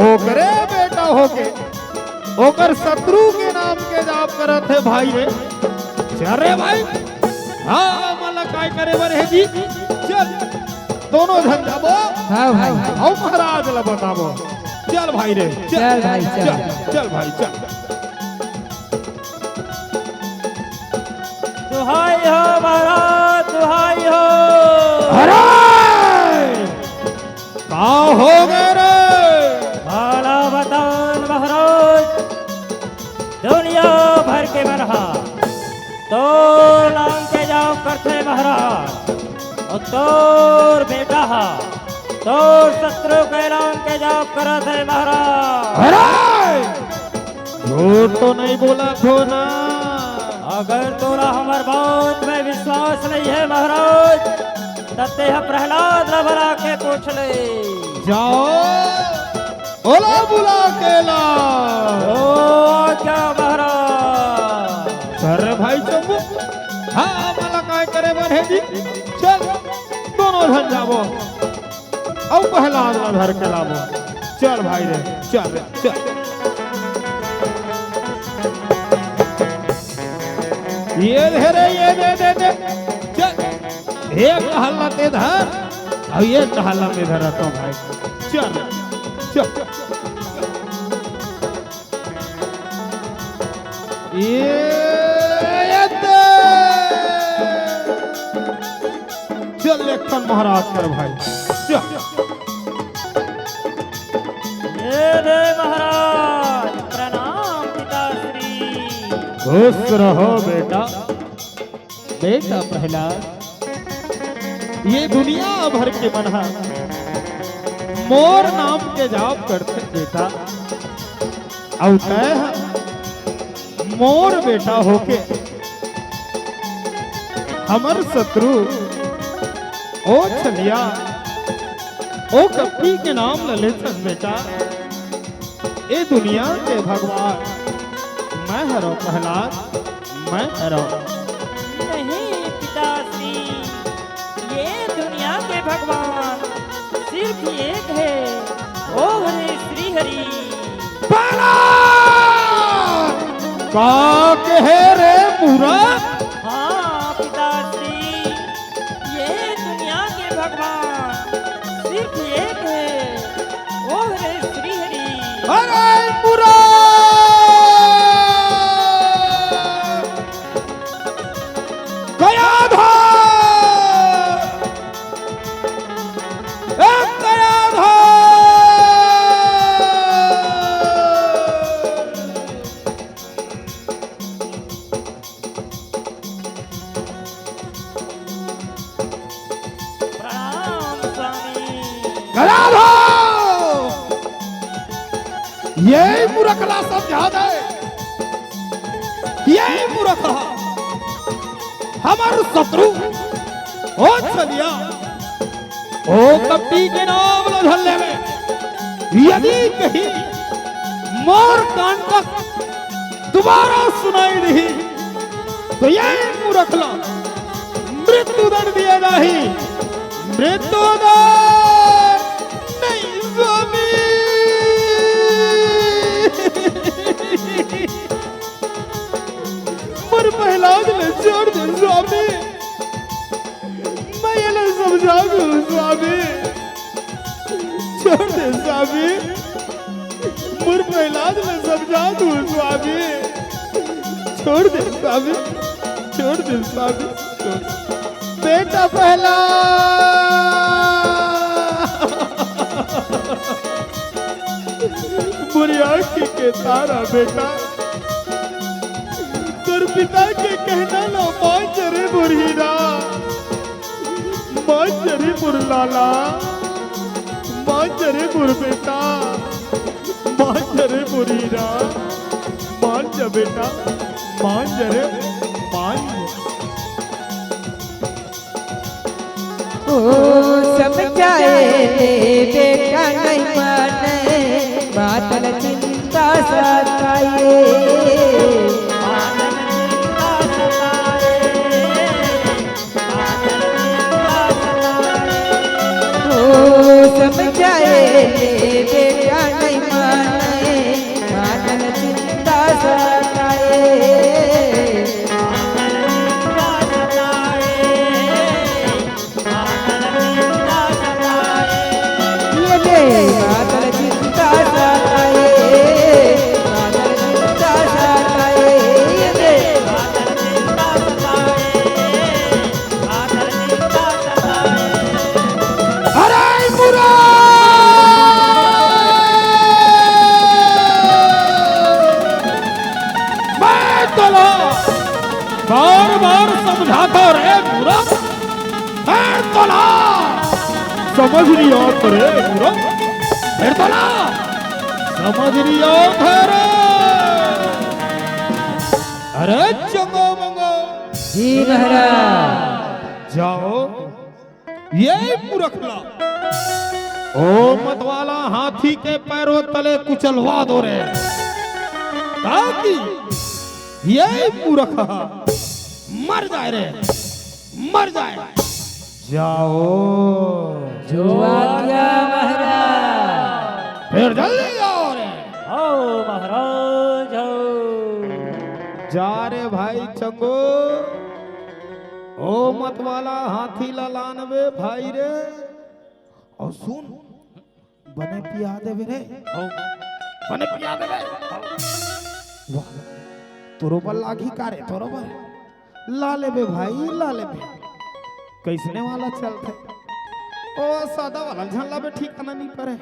ओकरे बेटा होके ओकर शत्रु के नाम के जाप करत है भाई रे। चल रे भाई। हाँ मला काय करे बर है जी। चल दोनों जन जाबो। हाँ भाई, और महाराज ला बताबो। चल भाई रे चल भाई, चल। चल भाई चल। दुहाई हो महाराज, दुहाई हो। अरे का हो गए रे। भाला बतान महाराज, दुनिया भर के मरहा तोर नाम के जाप करते महाराज। और तोर बेटा हा तो शत्रु के ऐलान के जाप करत है महाराज। अरे झूठ तो नहीं बोला थो ना। अगर तोरा हमार बात में विश्वास नहीं है महाराज, तते है प्रहलाद रबरा के पूछ ले। जाओ ओला बुला केला। ओ क्या महाराज। अरे भाई चंबू, हाँ मला काय करे बने जी। चल दोनों धन जाबो, अब पहला धर के लाबो। चल भाई रे, चल चल। ये दे रे, ये दे। चल एक हल्ला ते धर, अब ये हल्ला में धरा तो भाई। चल चल। ये दे। चल लेखन महाराज कर भाई। चल ये दे महाराज। प्रणाम पिताश्री। खुश रहो बेटा। बेटा प्रहलाद, ये दुनिया भर के मनहा मोर नाम के जाप करते बेटा। अब तय मोर बेटा होके हमर शत्रु ओ छलिया ओ कपटी के नाम ललित बेटा। ये दुनिया के भगवान मैं हरो प्रहलाद, मैं हरो। नहीं पिताश्री, ये दुनिया के भगवान सिर्फ एक है, वो है श्री हरि। का कहे रे पूरा। हाँ पिताश्री, ये दुनिया के भगवान सिर्फ एक है, वो है श्री हरि। अरे पूरा गया था, एक गया था। प्रणाम स्वामी। गया था। यही मूर्खला सब याद है। यही मूर्खला हमारे शत्रु ओ छलिया ओ कपटी के नाम लधल्ले में यदि कहीं मोर कांटक दोबारा सुनाई नहीं तो यही मूर्खला मृत्यु दंड दिया जाही। मृत्यु दंड नहीं स्वामी। पर प्रहलाद ने छोड़ दे स्वामी। मैं ये ना समझा दूं स्वामी। छोड़ दे स्वामी। मुर प्रहलाद ने समझा दूं स्वामी। छोड़ दे स्वामी। छोड़ दे स्वामी। बेटा प्रहलाद, बुरी आंखी के तारा बेटा। तुर पिता के कहना लो मान जरे बुरहीरा, मान जरे बुरलाला, मान जरे बुर बेटा, मान जरे बुरहीरा, मान जा बेटा, मान जरे मान। ओ समझाए बेटा नहीं माने, बादल चिंता सताए। समझाए बेटा नहीं माने, बादल चिंता सताए। ये दे बादल चिंता सताए, बादल चिंता सताए। ये दे अरे बुरा मैं चलो बार बार समझाता रे बुरा। मैं चला समझ लियो रे पूरा फिर तो ना समझ लियो रे। अरे चंगो मंगो जी महाराज। जाओ ये मूर्खला ओ मतवाला हाथी के पैरों तले कुचलवा दो रे, ताकि ये मूर्ख मर जाए रे, मर जाए। जाओ जो आज्ञा महाराज। फिर जल्दी जाओ रे। आओ महाराज आओ। जा रे भाई चंगो ओ मतवाला हाथी लानवे भाई रे। और सुन बने पिया देवे रे, बने पिया देवे। वाह तोरो पर लागी कारे तोरो पर ला लेबे भाई ला लेबे। कैसने वाला चलते ओ सादा वाला झल्ला बे ठीक करना नहीं पड़े,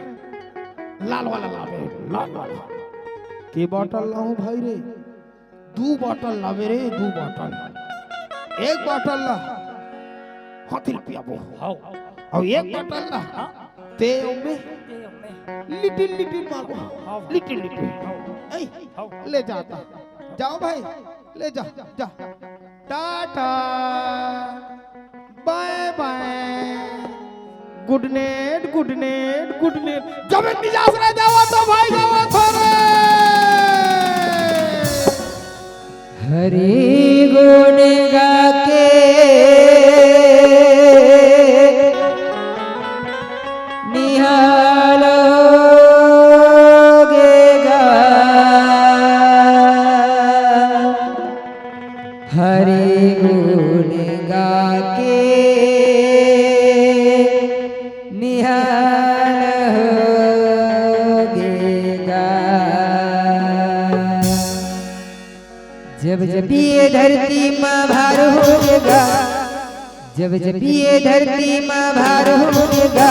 लाल वाला लावे लाल वाला के बोतल लाऊं भाई रे। 2 बोतल लावे रे, 2 बोतल। 1 बोतल ला हाथी पिया बो और 1 बोतल ला ते ओमे लिटिल लिटिल मारो लिटिल लिटिल। ए ले जाता जाओ भाई ले जा जा। Tata bye bye good night good night good night. जब निजास रह जाओ तो भाई जाओ थोड़े। हरि गुण गा के निहालोगे गा, हरि गुण गा के निहालोगे गा। जब जब ये धरती माँ भार होगा, जब जब ये धरती माँ भार होगा,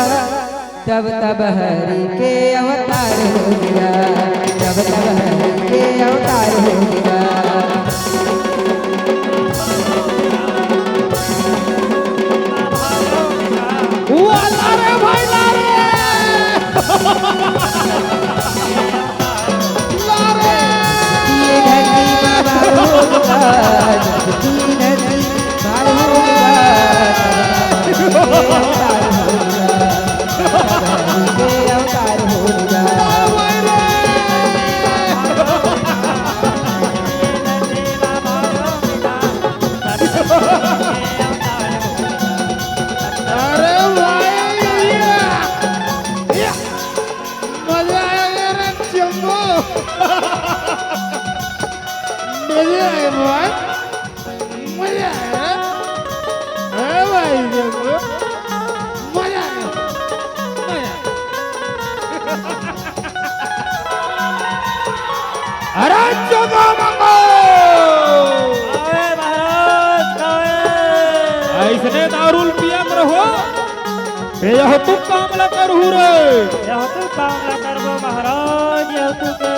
तब तब हरि के अवतार होगा, तब तब हरि के अवतार होगा। लारे भाई लारे लारे। ये धरती माँ भार होगा, जब ये धरती भार होगा, तब तब हरि के अवतार होगा। अरे भाई मजा आया रे चंगो। मजा आया भाई मजा आया। अरे भाई चंगो मजा आया मजा। अरे चंगो मंगो ऐसने दारूल पिया कर हो यह तू काम ला कर हु रे। यह तू काम ला करबो महाराज यह तू के।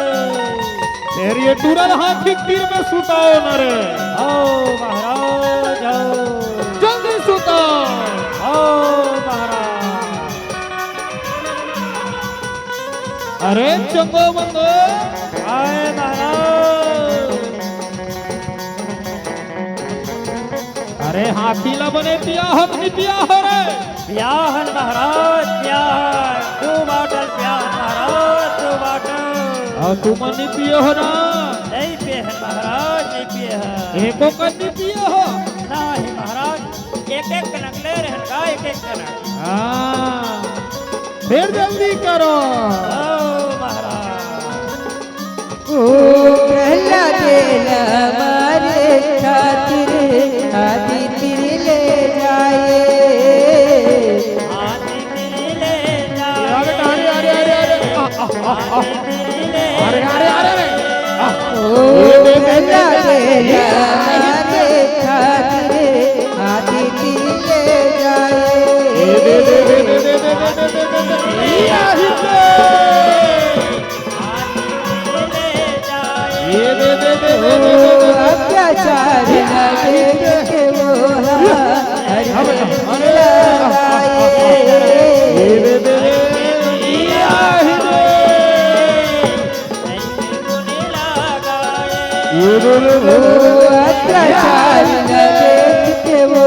फिर ये टूरल हाथी तीर में सुताओ न रे। आओ महाराज आओ। जल्दी सुताओ। आओ महाराज। अरे चंगो मंगो आए महाराज। अरे हाथी ला बने पिया हम नहीं पिया हो रे। ब्याहन महाराज ब्याहन 2 बोतल ब्याहन महाराज 2 बोतल। और तू मन नहीं पियो हो ना। नहीं पिए हैं महाराज नहीं पिए हैं। एको कर नहीं पियो हो। नहीं महाराज एक एक कनक ले रहे का एक एक कनक। हाँ फिर जल्दी करो। आओ महाराज। ओ प्रहलाद हमारे खातिर आदित्य ले जाए, आदित्य ले जाए। अरे अरे अरे अरे अरे अरे अरे ओ प्रहलाद हमारे खातिर आदित्य ले जाए। अत्याचार के वो हरि लगाए। अत्याचार न देखते वो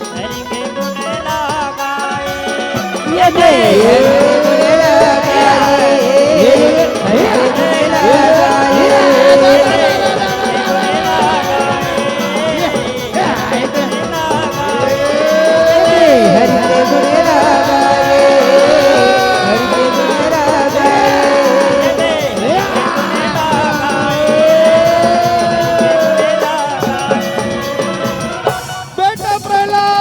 हरि के गुण लगाए। ये बेटा प्रहलाद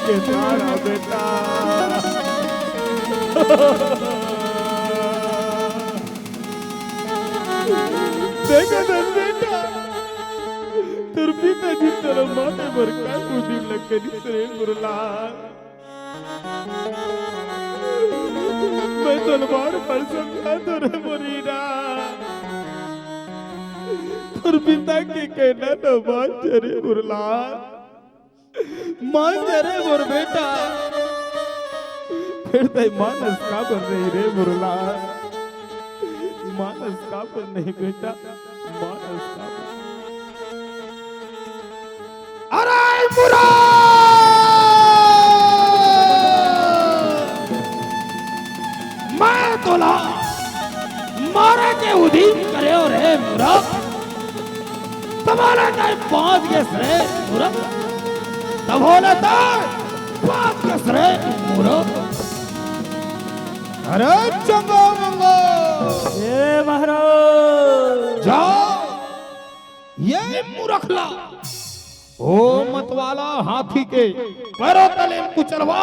के सारा बेटा देखा बेटा तेर पिताजी तेरा माथे पर काय बुद्धि लगनी रे प्रहलाद मैं तलवार पर समझा तो रे मुरीदा और पिता के कहना न मान रे प्रहलाद मान रे मोर बेटा फिर तय मानस का बन रही रे प्रहलाद मानस का बन नहीं बेटा मानस का अरे मुरा मैं तोला मारे के उदीन करे रे मूर्ख तुम्हारे टाइम पहुंच गए रे मूर्ख तब होने तक पहुंच गए रे मूर्ख अरे चंगो मंगो ये महाराज जाओ ये मूर्ख ला ओ मतवाला हाथी के पैरों तले कुचलवा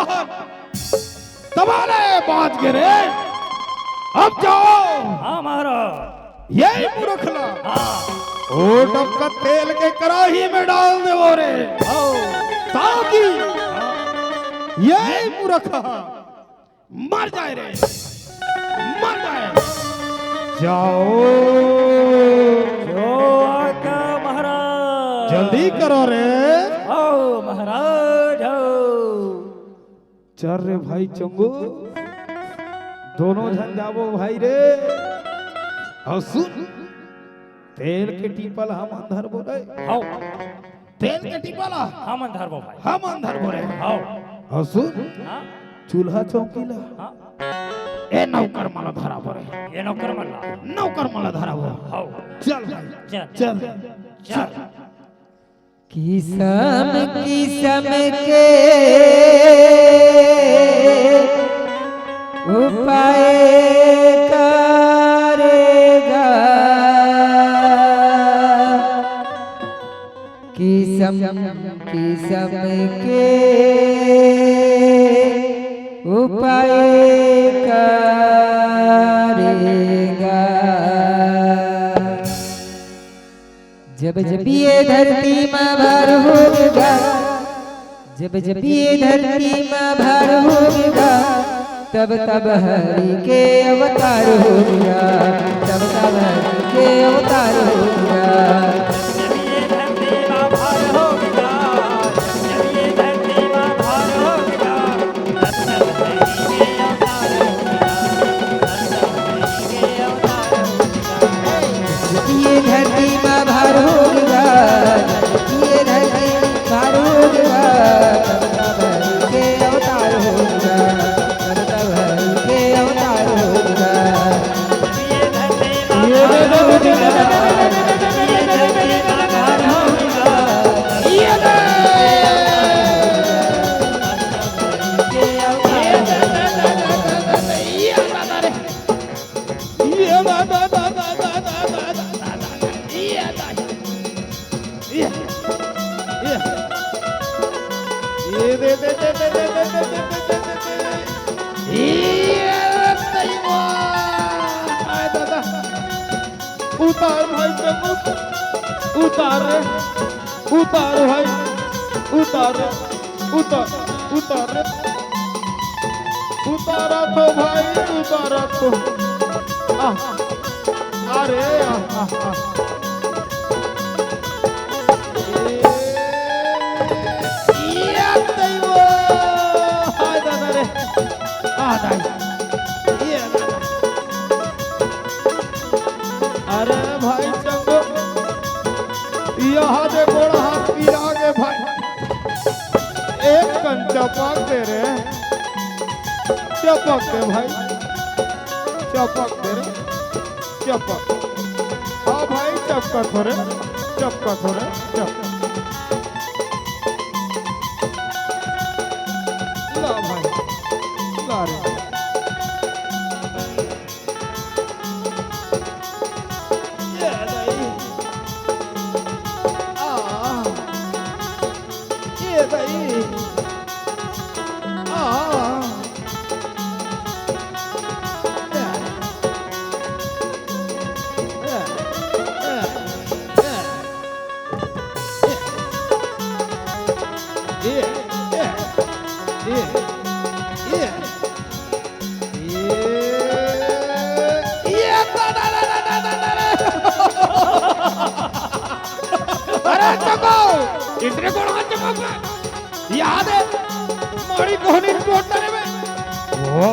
तबाले बाज गिरे अब जाओ। हाँ महाराज यही मूर्ख ला हाँ ओ डबका तेल के कड़ाही में डाल दे वो रे ताकि यही मूर्ख मर जाए रे मर जाए। जाओ जो आका महाराज जल्दी करो रे आओ महाराज आओ चल रे भाई चंगू दोनों जन जाबो भाई रे और सुन तेल के टीपल हम अंधर बोले आओ तेल के टीपल हम अंधार बो भाई हम अंधर बोले आओ और सुन हाँ चूल्हा चौकीला हाँ ए नौकर मला धरा बोले ये नौकर मल्ला नौकर मला धरा बोले आओ चल भाई चल चल चल किसम किसम के उपाय करेगा किसम किसम के उपाय करेगा जब जब ये धरती में भर होगा जब जब ये धरती में भर होगा तब तब हरि के अवतार होगा तब तब हरि के अवतार होगा। जब ये धरती में भार होगा जब ये धरती में भार होगा तब तब हरि के अवतार होगा तब तब हरि के अवतार होगा। जब ये धरती में भर होगा ये धरती भार होगा तब तब हरि के अवतार होगा तब तब हरि के अवतार होगा। ये धरती में भार होगा ये धरती में भार होगा ये दे के अवतार ये दादा रे ये दादा दादा दादा ये दादा ये दे दे दे दे दे दे दे ये तैवा आय दादा उतार भाई चंगू उतार रे उतार भाई उतार रे उतार उतार रे उतारा तो भाई उतारा तो रे ये दैव हाय दादा रे ये दादा अरे भाई चंगो यहाँ दे गोड़ा हाथ की आगे भाई एक कंचा पाक दे रे चपक दे भाई चपक दे रे चपक हाँ भाई चपका थोड़े चपका थोड़े चपका ला भाई ला रे ये नहीं ये नहीं इसने कौन हाथ चपका याद है मारी कोहनी रिपोर्ट करे में ओ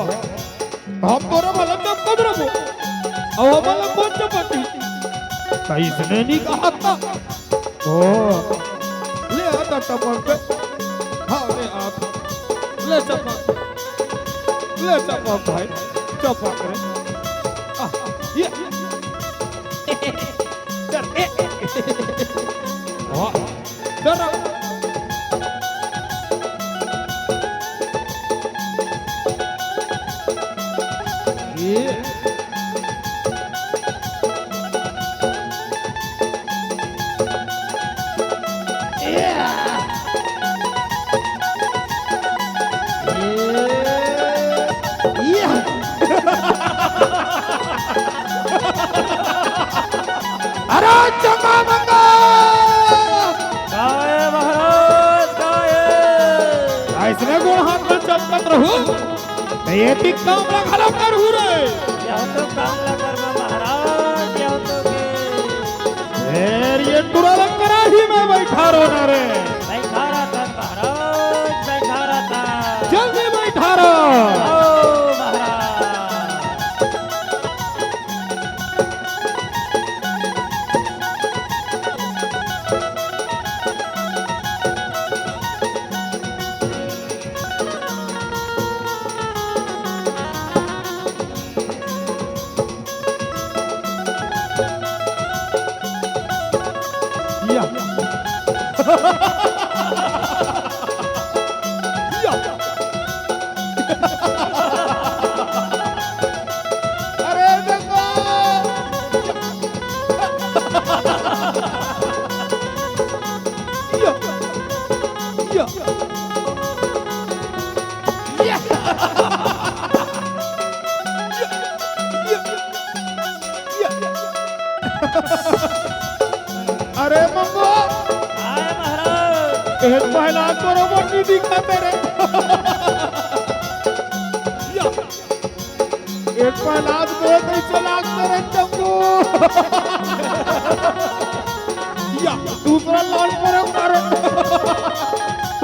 हम तोरा मतलब तब कब रहो अब मतलब कौन चपटी तो इसने नहीं कहा था ओ ले आता टपक पे हाँ ले आता ले चपक भाई चपक रे ये वाह डरा ये अरे चंगा मंगा इसने गुण हाथ में चलत रहू ये भी काम लगा लो कर हूं रे या तो काम लगा कर महाराज या तो के फिर ये तुरंत कराही में बैठा रो ना रे बैठा रहा था महाराज बैठा रहा था जल्दी बैठा रो ओ महाराज अरे देखो अरे मंगो आए महाराज एक पहला तो रोबोट नहीं दिखा तेरे एक पहला तो कैसे लागते रे चंगू या दूसरा लाल पर मारो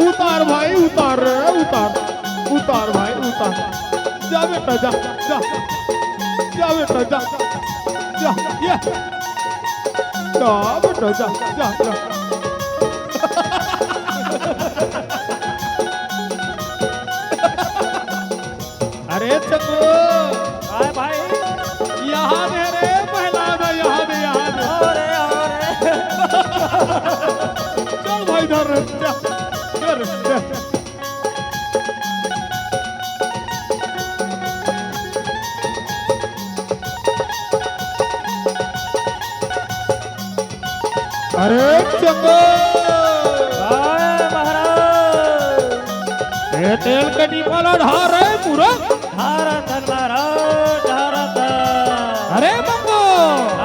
उतार भाई उतार रे उतार भाई उतार जा बेटा जा बेटा जा ये जा बेटा जा अरे चंगू आए भाई यहाँ दे रे पहला ना यहाँ दे अरे चल भाई धर जा अरे चंगो आए महाराज ये तेल का डिब्बा ढार है पूरा भारत महाराज भारत अरे मंगो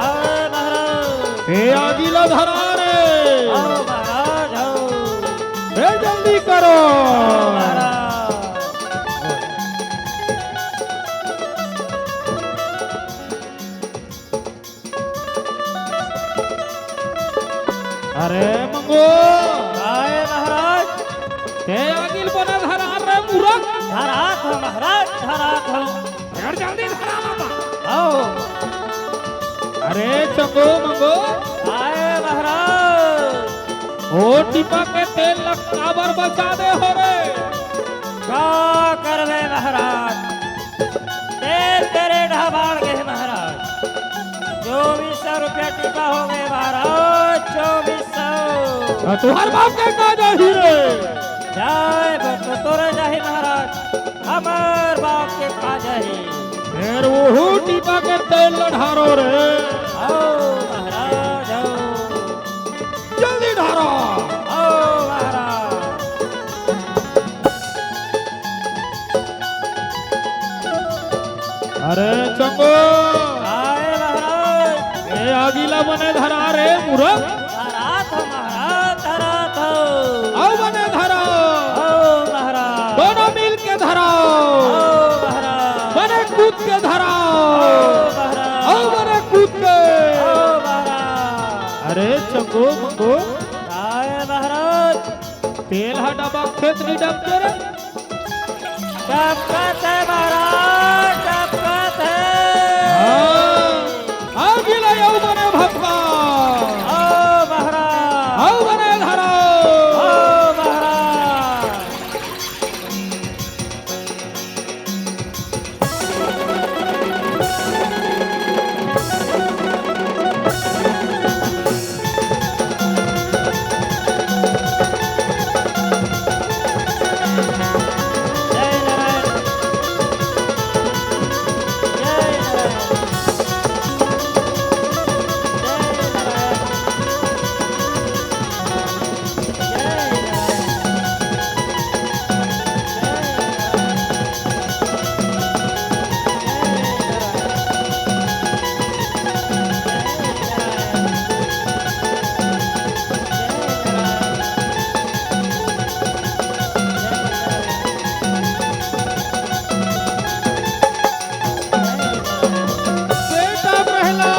आए महाराज ये आगीला धरा रे आओ महाराज आओ रे जल्दी करो महाराज अरे मंगो आए महाराज ते आगिल बने धरा रे मूरख धरात हो महाराज धरात हो यार जल्दी धरा बाबा आओ अरे चंगो मंगो आए महाराज ओ टिपा के तेल लकाबर बचा दे हो रे क्या करवे महाराज तेल तेरे ढाबाड़ गए महाराज 2400 रुपया टिका हो गए महाराज 2400 तुहार बाप के का जाही रे जाए बटो तोरे जाही महाराज हमार बाप के खा जाही फिर वो टिपा के तेल ढारो रे आओ महाराज आओ जल्दी ढारो आओ महाराज अरे चंगो आए महाराज ए आगिला बने धरा रे मूरख धरात हो महाराज धरात हो आओ बने धरा आओ महाराज दोनों मिल के धराओ आओ महाराज बने कूद के धराओ आओ महाराज आओ बने कूद के आओ महाराज अरे चंगो मंगो आए महाराज तेल हटाबा खेत नहीं डबके रे चपकत है महाराज चपकत है आगिला आओ बने भक्ता आओ महाराज आओ बने धराओ आओ महाराज जय नारायण जय नारायण जय नारायण बेटा पहला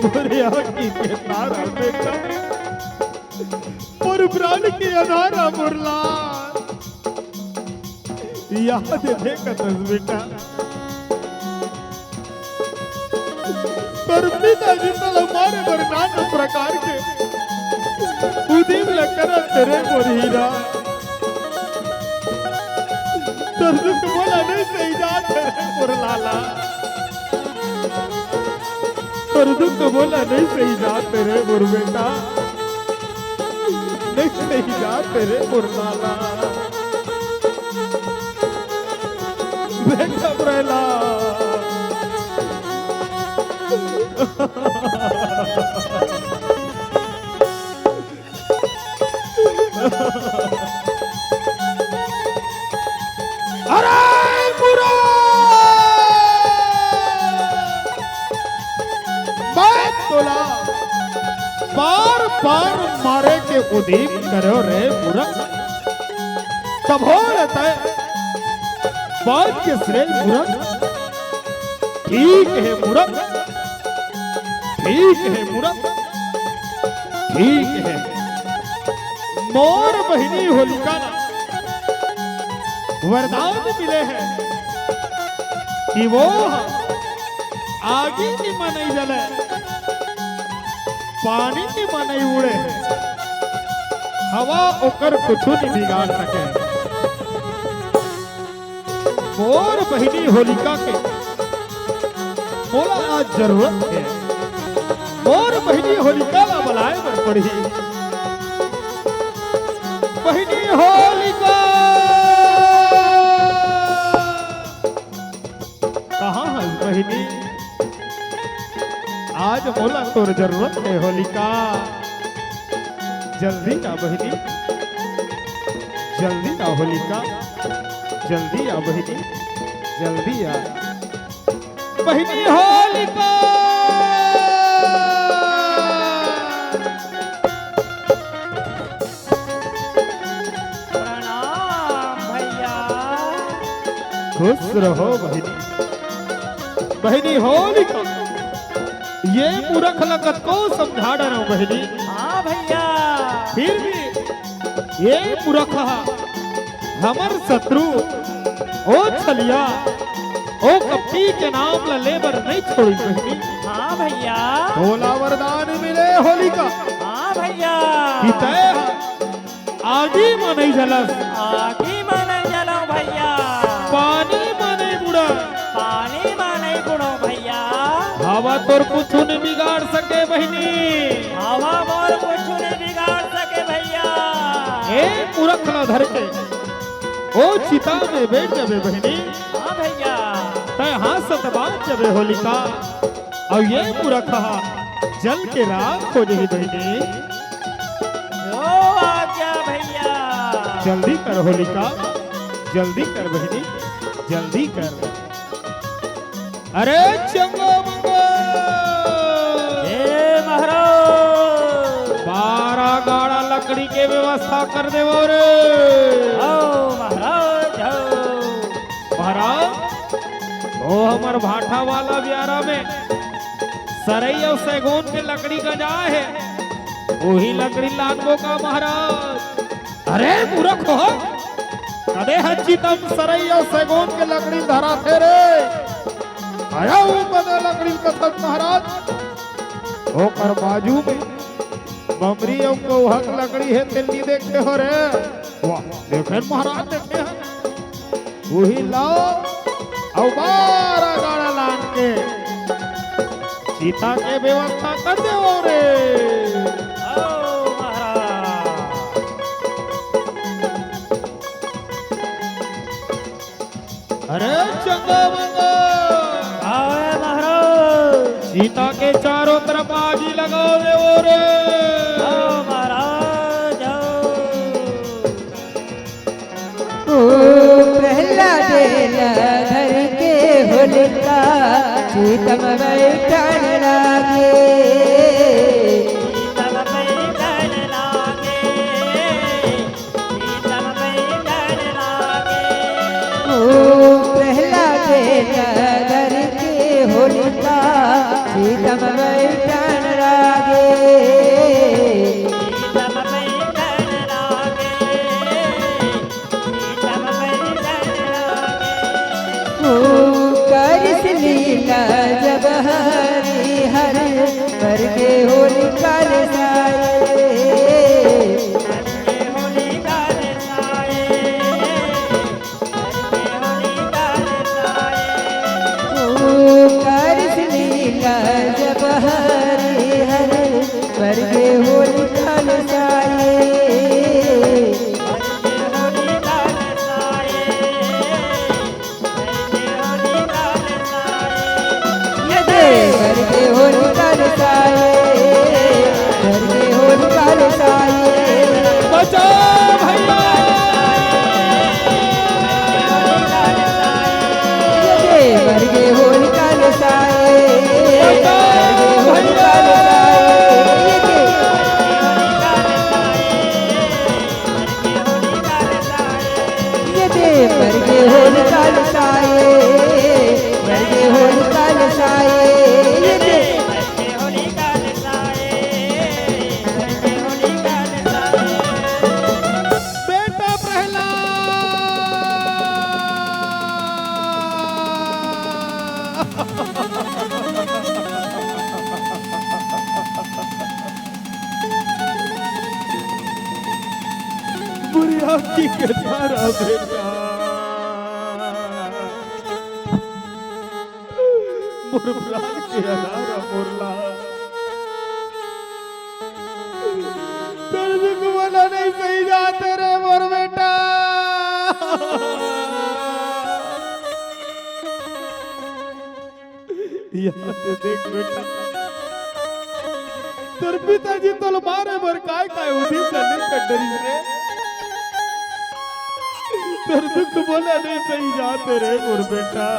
बुढ़िया की तारा बेटा और प्राण की अनारा मुरला याद दे कतस बेटा पर पिताजी तल हमारे पर नाना प्रकार के उदिम लकरा तेरे मोरीरा दुख बोला नहीं सही जात है मुरलाला दुख बोला नहीं सही जात तेरे मुर बेटा नहीं सही जात तेरे मुरलाला बेटा ब्रेला अरे बुरा मैं तोला बार बार मारे के उदीप करो रे बुरा तब हो रहता है बात के श्रेय बुरा ठीक है बुरा ठीक है बुरा ठीक है मोर बहिनी होलिका ना वरदान मिले हैं कि वो आगे की मनई जले पानी की मनई उड़े हवा ओकर कुछ नहीं बिगाड़ सके मोर बहिनी होलिका के बोला आज जरूरत है मोर बहिनी होलिका ला बुलाए पर पड़ी बहिनी होलिका कहाँ है बहिनी आज मोला तोर जरूरत है होलिका जल्दी आ बहिनी जल्दी आ होलिका जल्दी आ बहिनी जल्दी आ बहिनी होलिका प्रणाम भैया खुश रहो बहिनी बहनी होलिका ये मूर्ख लगत को समझा डरो बहनी। हाँ भैया। फिर भी ये मूर्ख हमर शत्रु ओ छलिया ओ कपटी के नाम ला लेबर नहीं छोड़ी बहनी। हाँ भैया। भोला वरदान मिले होलिका हाँ भैया। कि तय आगी में नहीं जलस, आगी में नहीं जलो भैया, पानी में नहीं बुड़ा, पानी में नहीं बुड़ो भैया, हवा तोर कुछ नहीं बिगाड़ सके बहनी। हवा मोर कुछ नहीं बिगाड़ सके भैया। ए मूर्ख ला धर के ओ चिता में बैठ जावे बहनी। हाँ भैया। तय हाथ बात जावे होलिका और ये मूर्ख जल के राख हो जाही बहनी। ओ आज्ञा भैया। जल्दी कर होलिका, जल्दी कर बहनी, जल्दी कर। अरे चंगो मंगो हे महाराज। 12 गाड़ा लकड़ी के व्यवस्था कर दे वो रे। आओ महाराज आओ। महाराज वो हमार भाठा वाला ब्यारा में सरई और सैगोन के लकड़ी गंजा है, वही लकड़ी लानबो का महाराज। अरे मूर्ख हो कदे हच्ची तम सरई और सैगोन के लकड़ी धरा थे रे। आया वो कदे लकड़ी कसम महाराज ओ कर बाजू में बमरी और कोहक लकड़ी है तिल्ली देखते हो रे। वाह देखे महाराज देखे हैं वही लाओ और 12 गाड़ा लान के सीता के व्यवस्था कर दे रे। आओ महाराज। अरे चंगा मंगा आओ महाराज। सीता के चारों तरफ आगी लगाओ दे रे। आओ महाराज आओ। ओ प्रहलाद धर के होलिका सीतम बैठन लागे। सीतम बैठन लागे, सीतम बैठन लागे। ओ प्रहलाद धर के होलिका सीतम बैठन लागे। सीतम बैठन लागे, सीतम बैठन लागे। ओ कर लीला जब हरि हर कर के होलिका रसाए। करके होलिका रसाए, करके होलिका रसाए। ओ कर लीला जब हरि हर कर के होलिका रसाए। करके होलिका रसाए, करके होलिका रसाए। ये देव कर के होलिका रसाए, कर के होलिका रसाए। बचाओ भैया ये देव कर के होलिका रसाए, कर के होलिका रसाए। ये देव ये देव कर के होलिका रसाए, कर के होलिका रसाए। ये देव करके होलिका रसाए, करके होलिका रसाए। बेटा प्रहलाद बुढ़िया की के तारा बेटा मुरला के अलारा मुरला तेरे को बोला नहीं सही जाते रे मोर बेटा। यहाँ से देख बेटा तेरे पिताजी तो मारे बर काय काय उठी चली कटरी रे। तेरे दुख बोला नहीं सही जाते रे मोर बेटा,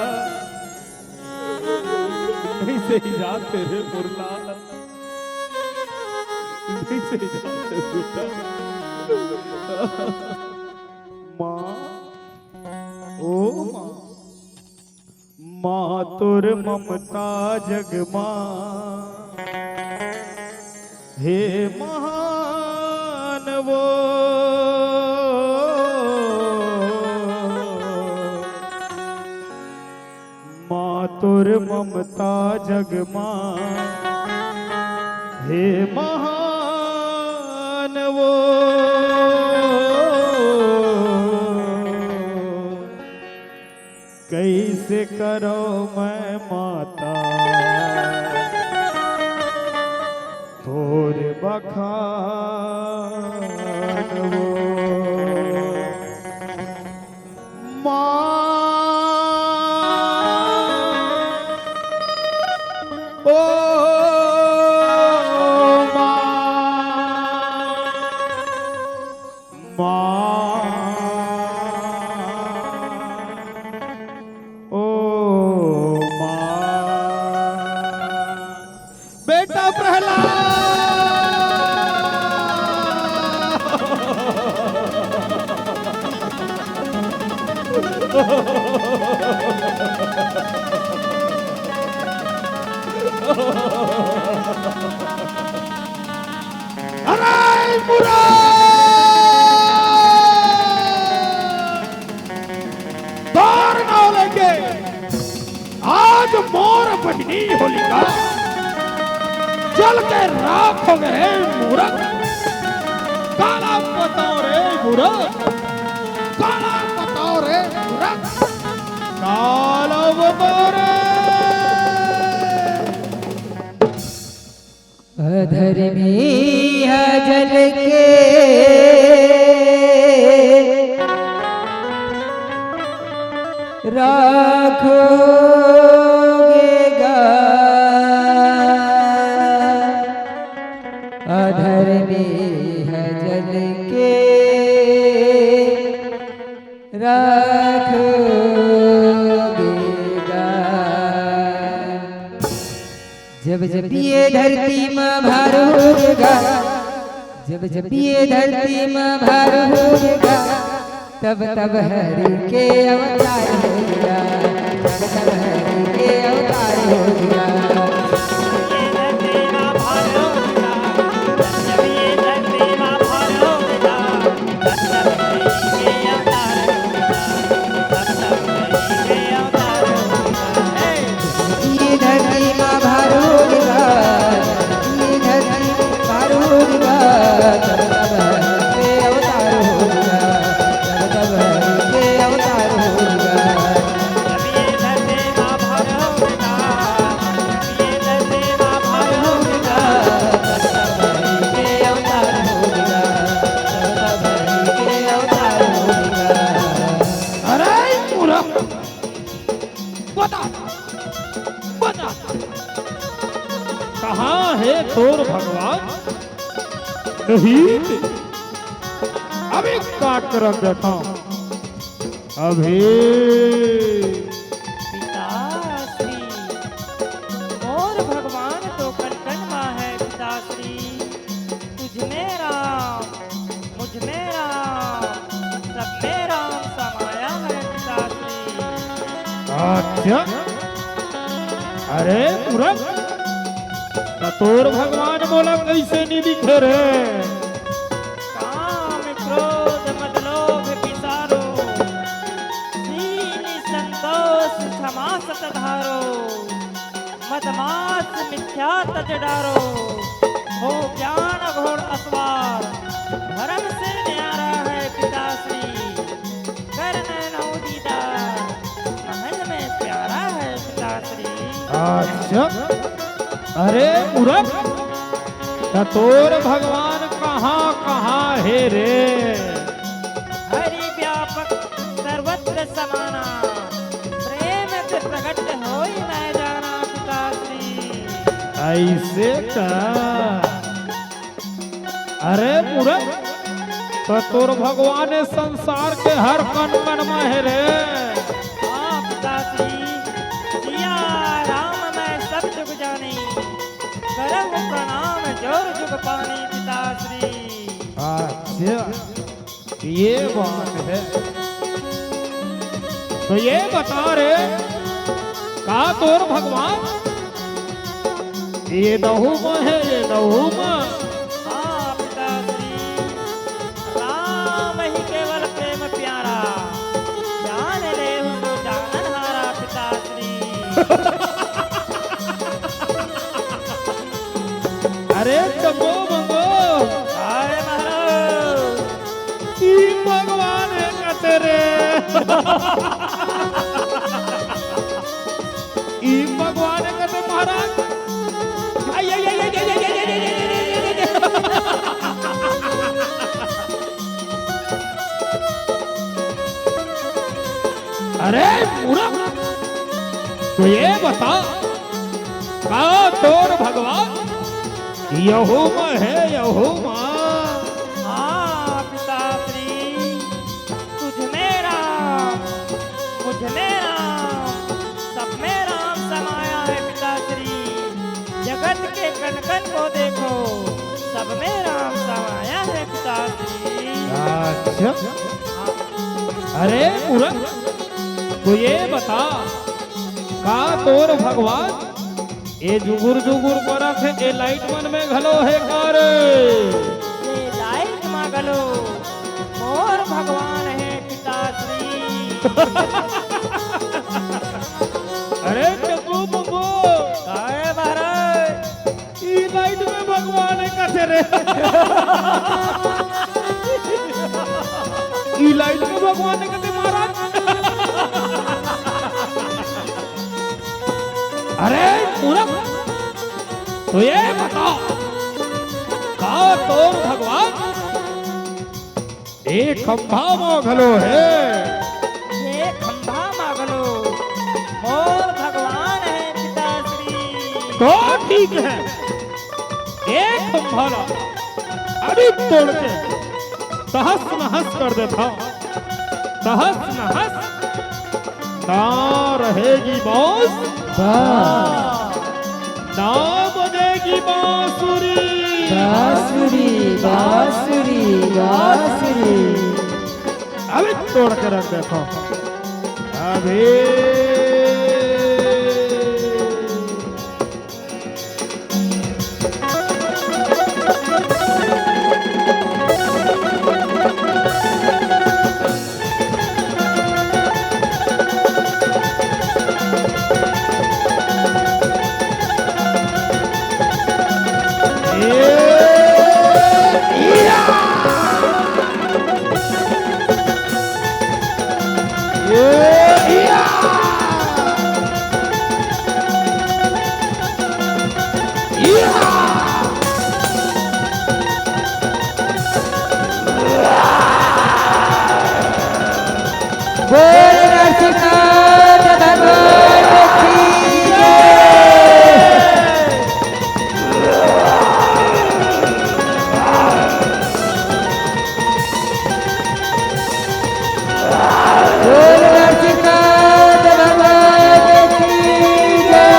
नहीं सही जाते रे मुरला, नहीं सही जाते बेटा। माँ ओ माँ मातुर ममता जगमा हे महान वो मातुर ममता जगमा हे महान वो कैसे करो मैं माता तोर बखान वो ओ बेटा अरे बुरा दौर ना लेके आज मोर बहनी होलिका जल के राख हो गए मूरख काला बताओ रे मूरख काला बताओ रे मूरख काला बताओ रे अधर्मी है जल के राखोगेगा अधर्मी है जल के राखोगेगा जब जब ये धरती में भार होगा जब जब ये धरती में भार होगा तब तब हरि के अवतार होगा तब तब हरि के अवतार होगा कहाँ है तोर भगवान नहीं अभी काट कर रख देता हूं अभी पिताश्री मोर भगवान तो कन माँ है पिताश्री तुझ में राम मुझ में राम सब में राम समाया है पिताश्री अच्छा अरे मूरख तोर भगवान बोला कैसे नहीं दिखे रे काम क्रोध मद लोभ पिसारो दीन संतोष क्षमा सत धारो मदमास मिथ्या तज डारो हो ज्ञान घोर असवार धर्म से न्यारा है पिताश्री करने नौ दीदार महल में प्यारा है पिताश्री अच्छा अरे मूरख तोर भगवान कहाँ कहाँ है रे हरि व्यापक सर्वत्र समाना प्रेम से प्रकट होई मैं जाना पिताश्री ऐसे का अरे मूरख तोर भगवान संसार के हर कण कण में है रे हाँ पिताश्री सिया राम मैं सब जुग जानी करम प्रणाम जोर जुग पानी पिताश्री अच्छा ये बात है तो ये बता रे का तोर भगवान ये नहु में है, ये नहु में हाँ पिताश्री, राम ही केवल प्रेम प्यारा, जान ले तो जानन हारा पिताश्री। अरे चंगो मंगो अरे महाराज, की भगवान है का तेरे ई भगवान है का ते महाराज। आई, आई, आई, आई, आई, आई, आई, आई, आई, आई, आई, आई। अरे मूर्ख, तो ये बता का तोर भगवान यहू में है, यहू मां हाँ पिताश्री, तुझ में राम, मुझ में राम, सब में राम समाया है पिताश्री। जगत के कण कण को देखो, सब में राम समाया है पिताश्री। अच्छा। अरे मूर्ख, तो ये बता का तोर भगवान ये जुगुर जुगुर को रखे ए लाइट मन में घलो है कार। ये लाइट मांगलो, मोर भगवान है पिताश्री। अरे चंगो मंगो अरे महाराज, ई लाइट में भगवान है का तेरे ई लाइट में भगवान है का ते महाराज। अरे मूर्ख, तो ये बताओ का तोर भगवान एक खंभा मोघलो है। ये खंभा मांगलो, मोर भगवान है पिताश्री। तो ठीक है, एक खंभा ला अभी तोड़ के तहस नहस कर देता हूं। तहस नहस ना रहेगी बांस, ना बजेगी बांसुरी। बांसुरी बांसुरी बांसुरी। अभी तोड़ के रख देता हूं। अभी बोल नरसिंहनाथ भगवान की जय। बोल नरसिंहनाथ भगवान की जय।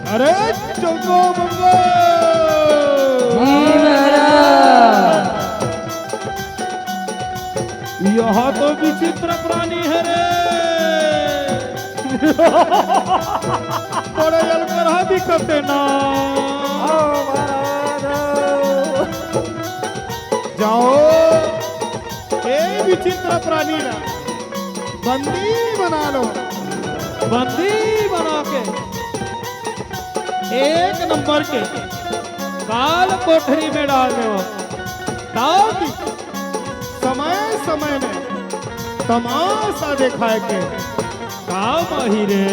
अरे चंगो मंगो जी महाराज। यहाँ तो विचित्र प्राणी है रे बड़े अलकर भी करते ना। जाओ ए विचित्र प्राणी ना बंदी बना लो, बंदी बना के एक नंबर के काल कोठरी में डाल दो, ताकि समय समय में तमाशा दिखाए के काम ही रे।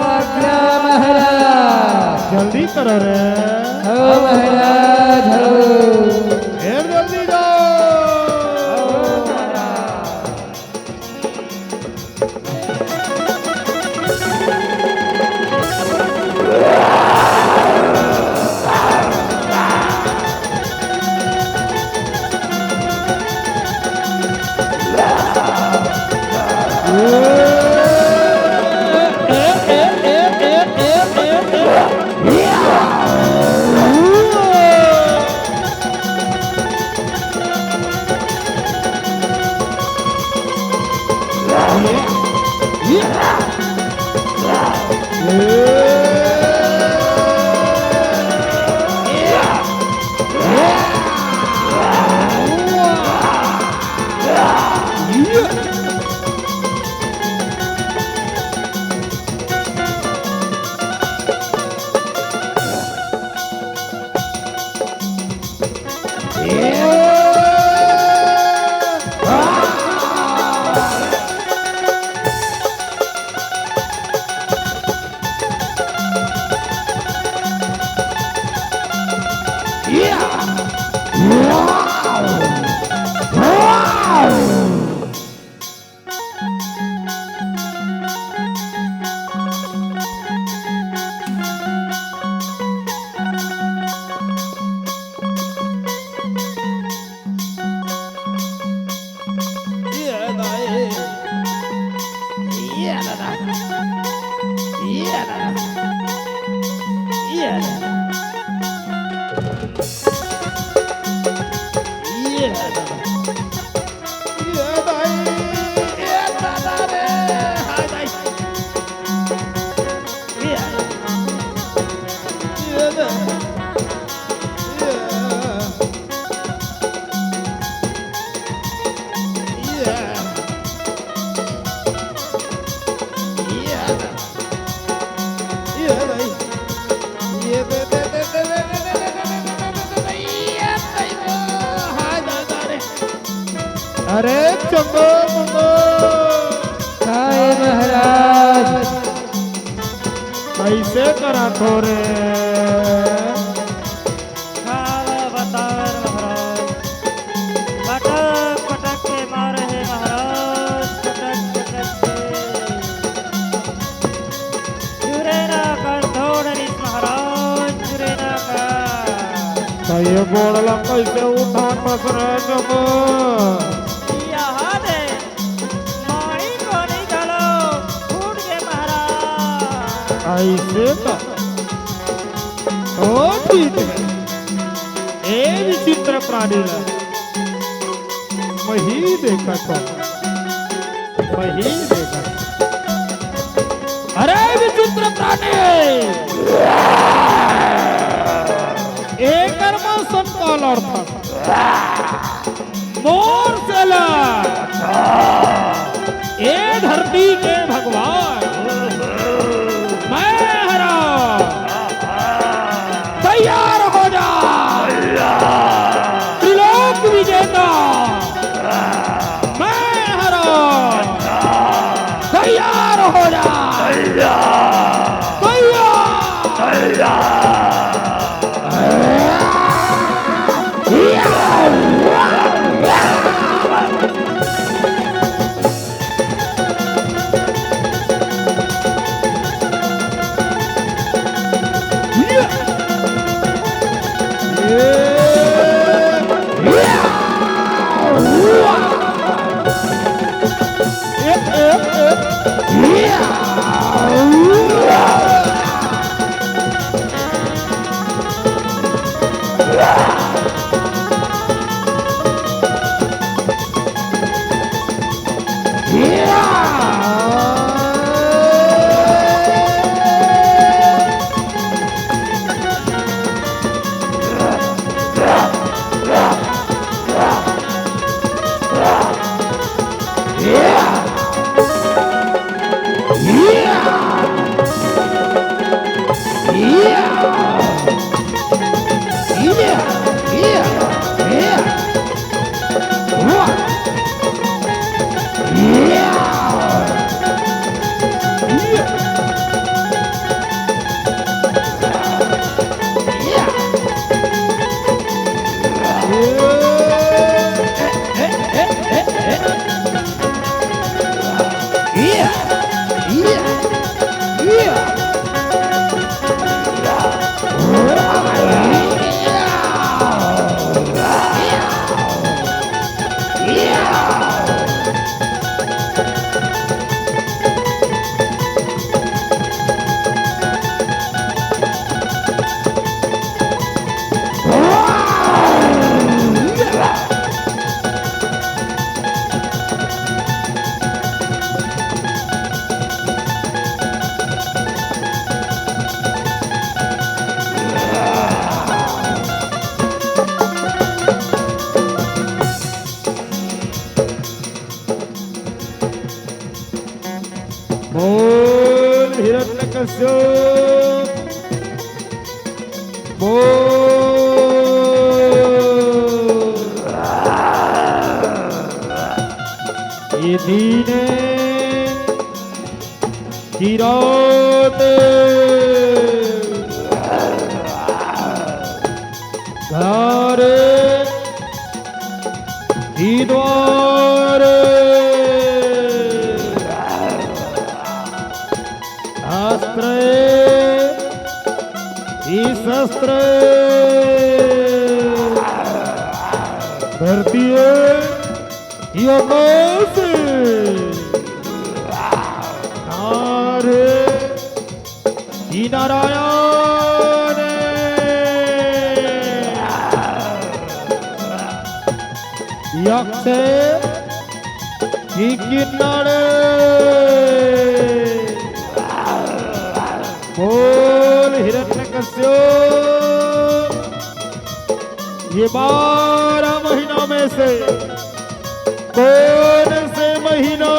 आज्ञा महाराज। जल्दी करो रे, हो महाराज हो। ढेर जल्दी जाओ। अरे चंगो मुंगो हाय महाराज कैसे करा थोरे खावा बतार महाराज पटक पटक के मारे हैं महाराज पटक पटक के चुरे ना कर दौड़निस महाराज चुरे ना कर ये बोलला कैसे उठान बस रहे चंगो यहाँ दे मारी को निकालो फूट के महाराज ऐसे का ओ ठीक है ए विचित्र प्राणी ला वही देखा तो वही देखा अरे विचित्र प्राणी एक कर्म काल अर्थ मोर से ला ए धरती के भगवान मैं हरा तैयार हो जा त्रिलोक विजेता मैं हरा तैयार हो जा बोल हिरण्यकश्यप बोल ये दीने की रात घर की द्वार अस्त्र ही शस्त्र धरती आकाश नारे ही नारायण यक्ष ही किन्नरे बोल हिरण्यकश्यप ये 12 महीनों में से कौन से महीनों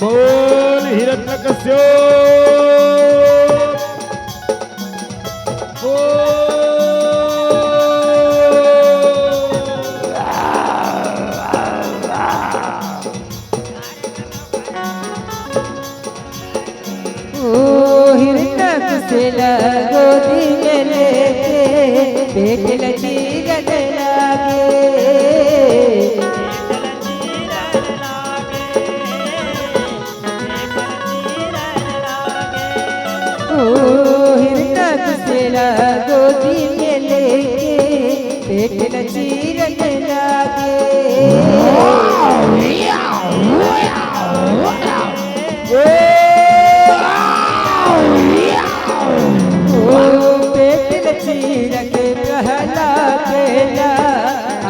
बोल हिरण्यकश्यप गोदी में लेके पेट लचीरन लागे ओ हिरन से गोदी में लेके पेट लचीरन लागे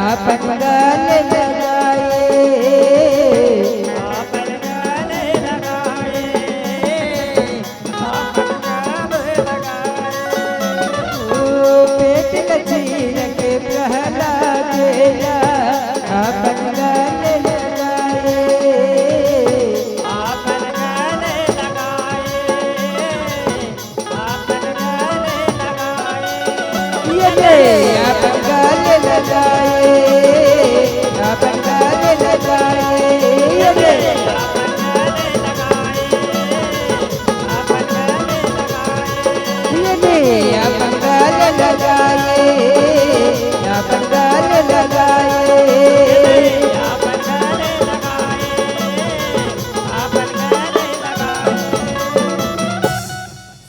अपन गाल लगाए ओ पेट लचीर के प्रहलाद अपन गाल लगाए ये अपन गाल लगाए अपन गाल लगाए ये अपन गाल लगाए अपन गाल लगाए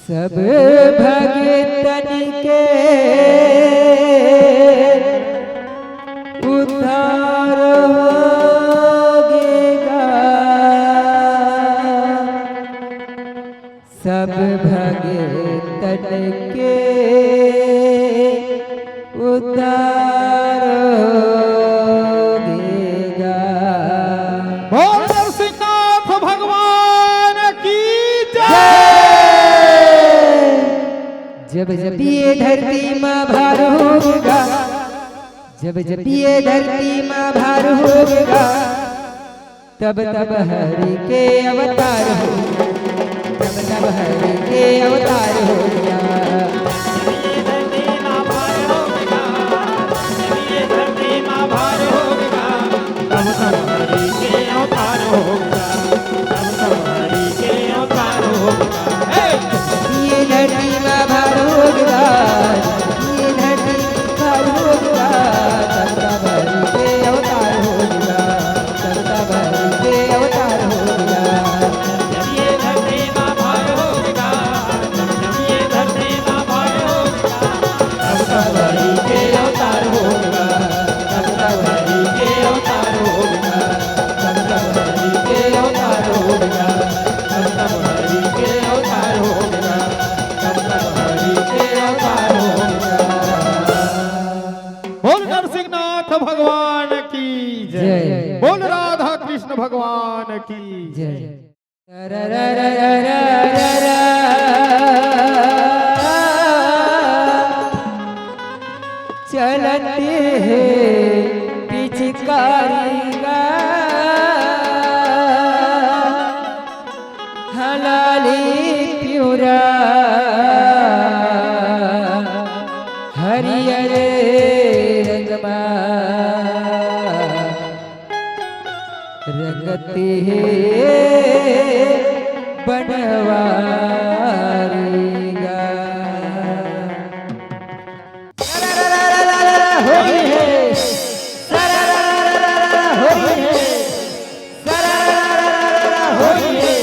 सब भगतन के उद्धार होगेगा सब भगतन के उद्धार होगेगा बोल नरसिंहनाथ भगवान की जय। जब जब ये धरती माँ भार होगा जब जब ये धरती माँ भार होगा तब तब हरि के अवतार हो तब तब हरि के अवतार होगा ये धरती माँ भार होगा ये धरती भार होगा तब तब हरि के अवतार होगा तब तब हरि के अवतार होगा बोल नरसिंहनाथ भगवान की जय। बोल राधा कृष्ण भगवान की जय। चलते हैं पिचकारी गा हलाली प्यूरा हरियर रंगमा रंगते बनवारीगा होली है होली है होली है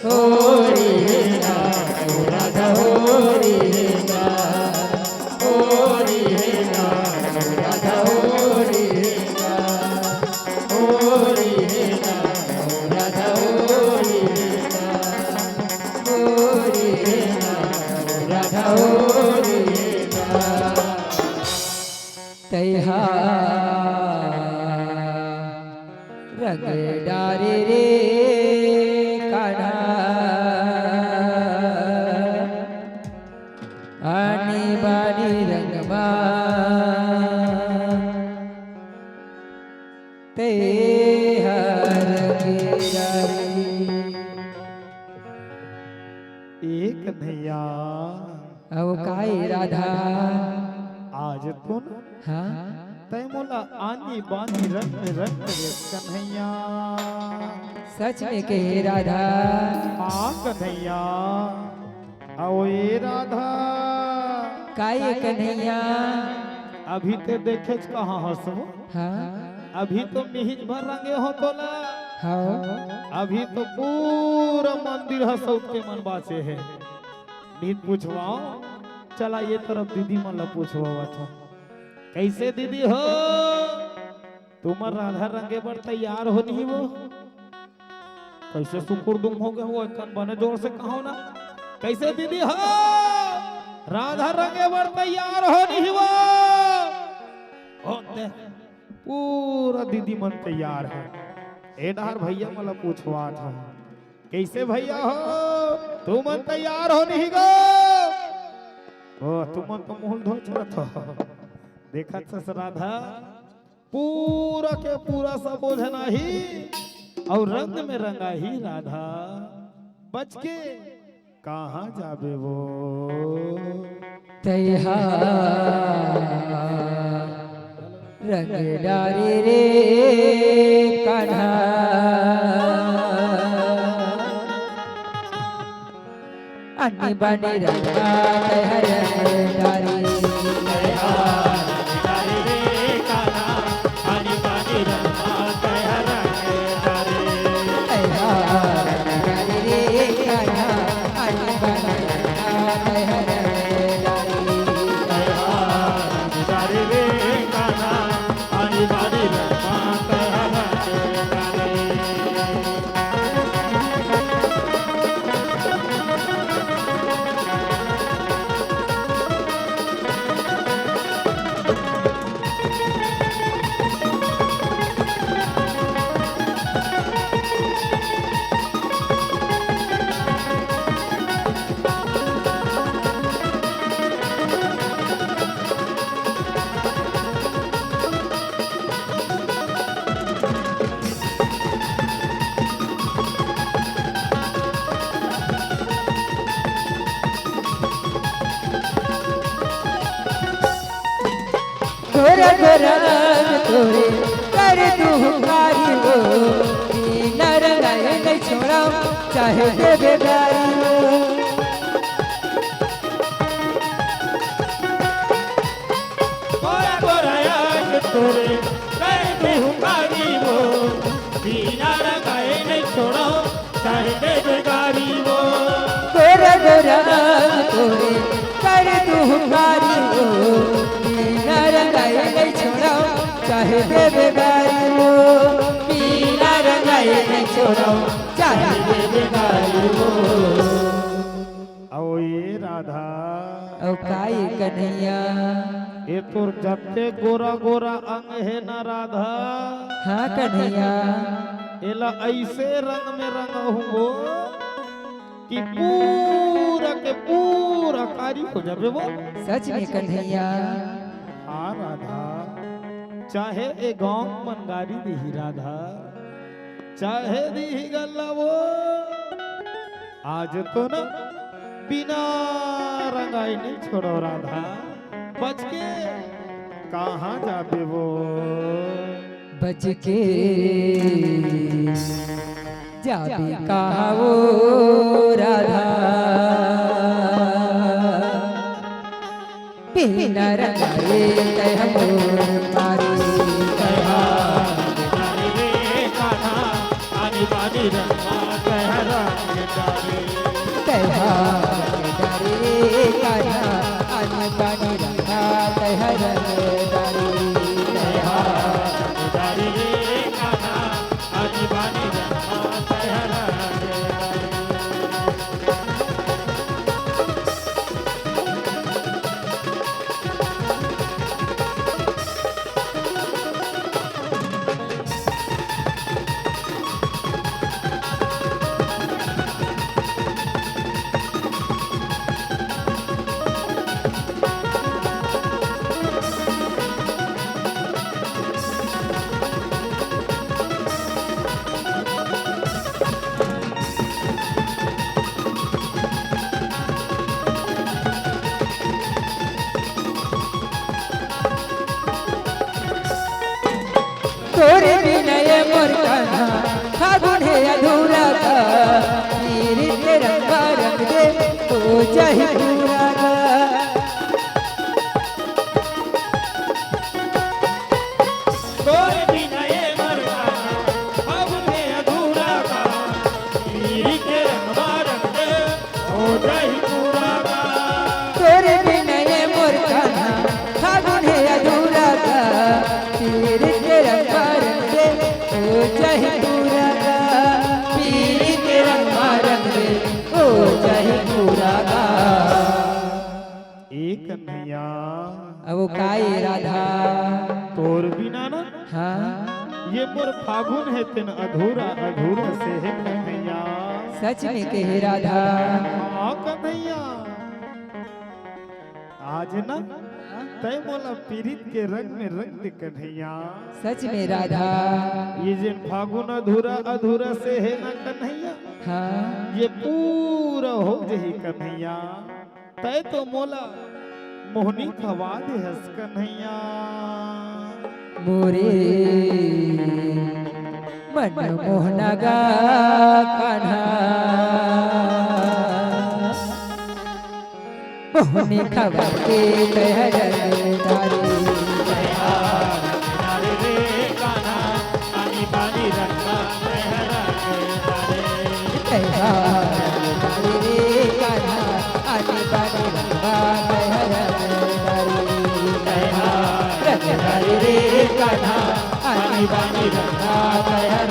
होली है राधा होली है होली है राधा होली है होली है राधा होली है होली है राधा होली है तैहा रंग डारे रे कान्हा आनी बानी रंगमा तेहा रंग डारे एक नैया अब काई राधा आज तुम हाँ तय मोला आनी बानी रंग रंग रे कन्हैया सच में कहे राधा हाँ कन्हैया आओ ए राधा काई कन्हैया अभी ते देखे कहाँ हंसो हाँ अभी तो मिहिज भर रंगे हो तो ना हाँ अभी तो पूरा मंदिर हंसौत के मन बाचे है नीत पूछवाओ चला ये तरफ दीदी मन ला पूछवा था कैसे दीदी हो तुम्हार राधा रंगे पर तैयार हो नहीं वो कैसे सुकुर दुम हो गए वो कन बने जोर से कहो ना कैसे दीदी हो राधा रंगे पर तैयार हो नहीं वो होते पूरा दीदी मन तैयार है एडार भैया मला पूछवा था कैसे भैया हो तुम मन तैयार हो नहीं गो ओ तुम तो मुंह धो छत देखा सस राधा पूरा के पूरा सब बोझना ही और रंग में रंगा ही राधा बच के कहाँ जाबे वो तैहा रंग डारे रे कान्हा अन्नी बानी रंगा तैहा रंग डारे गोरा गोरा तोरे कर तू कारी हो नर गाय नहीं छोड़ा चाहे दे बेगारी हो गोरा गोरा यार तोरे कर तू कारी हो बिना रंगाए नहीं छोड़ो चाहे दे बेगारी हो गोरा गोरा तोरे कर तू कारी हो नर गाय नहीं छोड़ा चाहे दे बेगारी हो पीला रंगाई नहीं छोड़ा चाहे दे बेगारी हो आओ ये राधा औ काई कन्हैया ये तोर जत्ते गोरा गोरा अंग है ना राधा हाँ कन्हैया एला ऐसे रंग में रंगा हूँ कि पूरा के पूरा कारी हो जाबे वो सच में कन्हैया हाँ राधा चाहे ए गांव मनगारी दी राधा, चाहे दी गल्लवो, आज तो ना बिना रंगाई नहीं छोड़ो राधा, बच के कहाँ जाबे वो। बच के जाबे कहाँ वो राधा, बिना रंगाए कह मारी कहा बिनारी रे कान्हा आनी बानी रंगा कहरा डारे कहा डरे कान्हा आनी बानी रंगा कह डारी कहा बिनारी रे कान्हा आनी बानी रंगा कहरा डारे तोरे बिना ये मोर कान्हा फागुन है अधूरा का, पीर के रंग रंग दे तो चाहे पूरा का। तोरे बिना ये मरना अब है अधूरा का, पीरी के रंग दे हो जाए पूरा का। तोरे बिना ये मोर कान्हा फागुन है अधूरा का, पीर के रंग दे तो चाहे पूरा का, पीर के रंग दे तो चाहे पूरा का। एक कन्हैया अब वो काई राधा, तोर बिना ना हाँ ये मोर फागुन है तेन अधूरा अधूरा से है कन्हैया। सच में कहे राधा, हाँ कन्हैया आज ना तय मोला पीरित के रंग में रंग दे कन्हैया। सच में राधा, ये जिन फागुन अधूरा अधूरा से है ना कन्हैया, हाँ ये पूरा हो जही कन्हैया। तय तो मोला मोहनी खवा दे हस कन्हैया। मोरे मन मोहना गा कान्हा, मोहनी खबर के कह डारी कहा बिनारी रे कान्हा आनी बानी रंगा कहरा डारे कहा रे कान्हा आनी बानी रंगा कह डारी कहा रंग रे कान्हा आनी बानी रंगा कह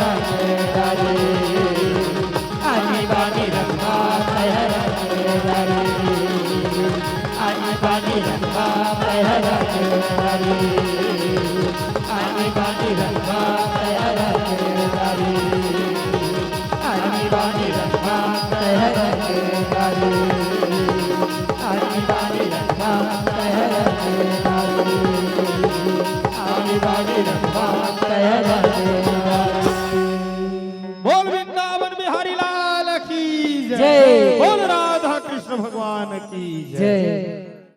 डारी आनी बानी रंगा कह डारी आनी बानी रंगा कहरा डारे आनी बानी रंगा कहरा डारे आनी बानी रंगा कहरा डारे आनी बानी रंगा कहरा डारे आनी बानी रंगा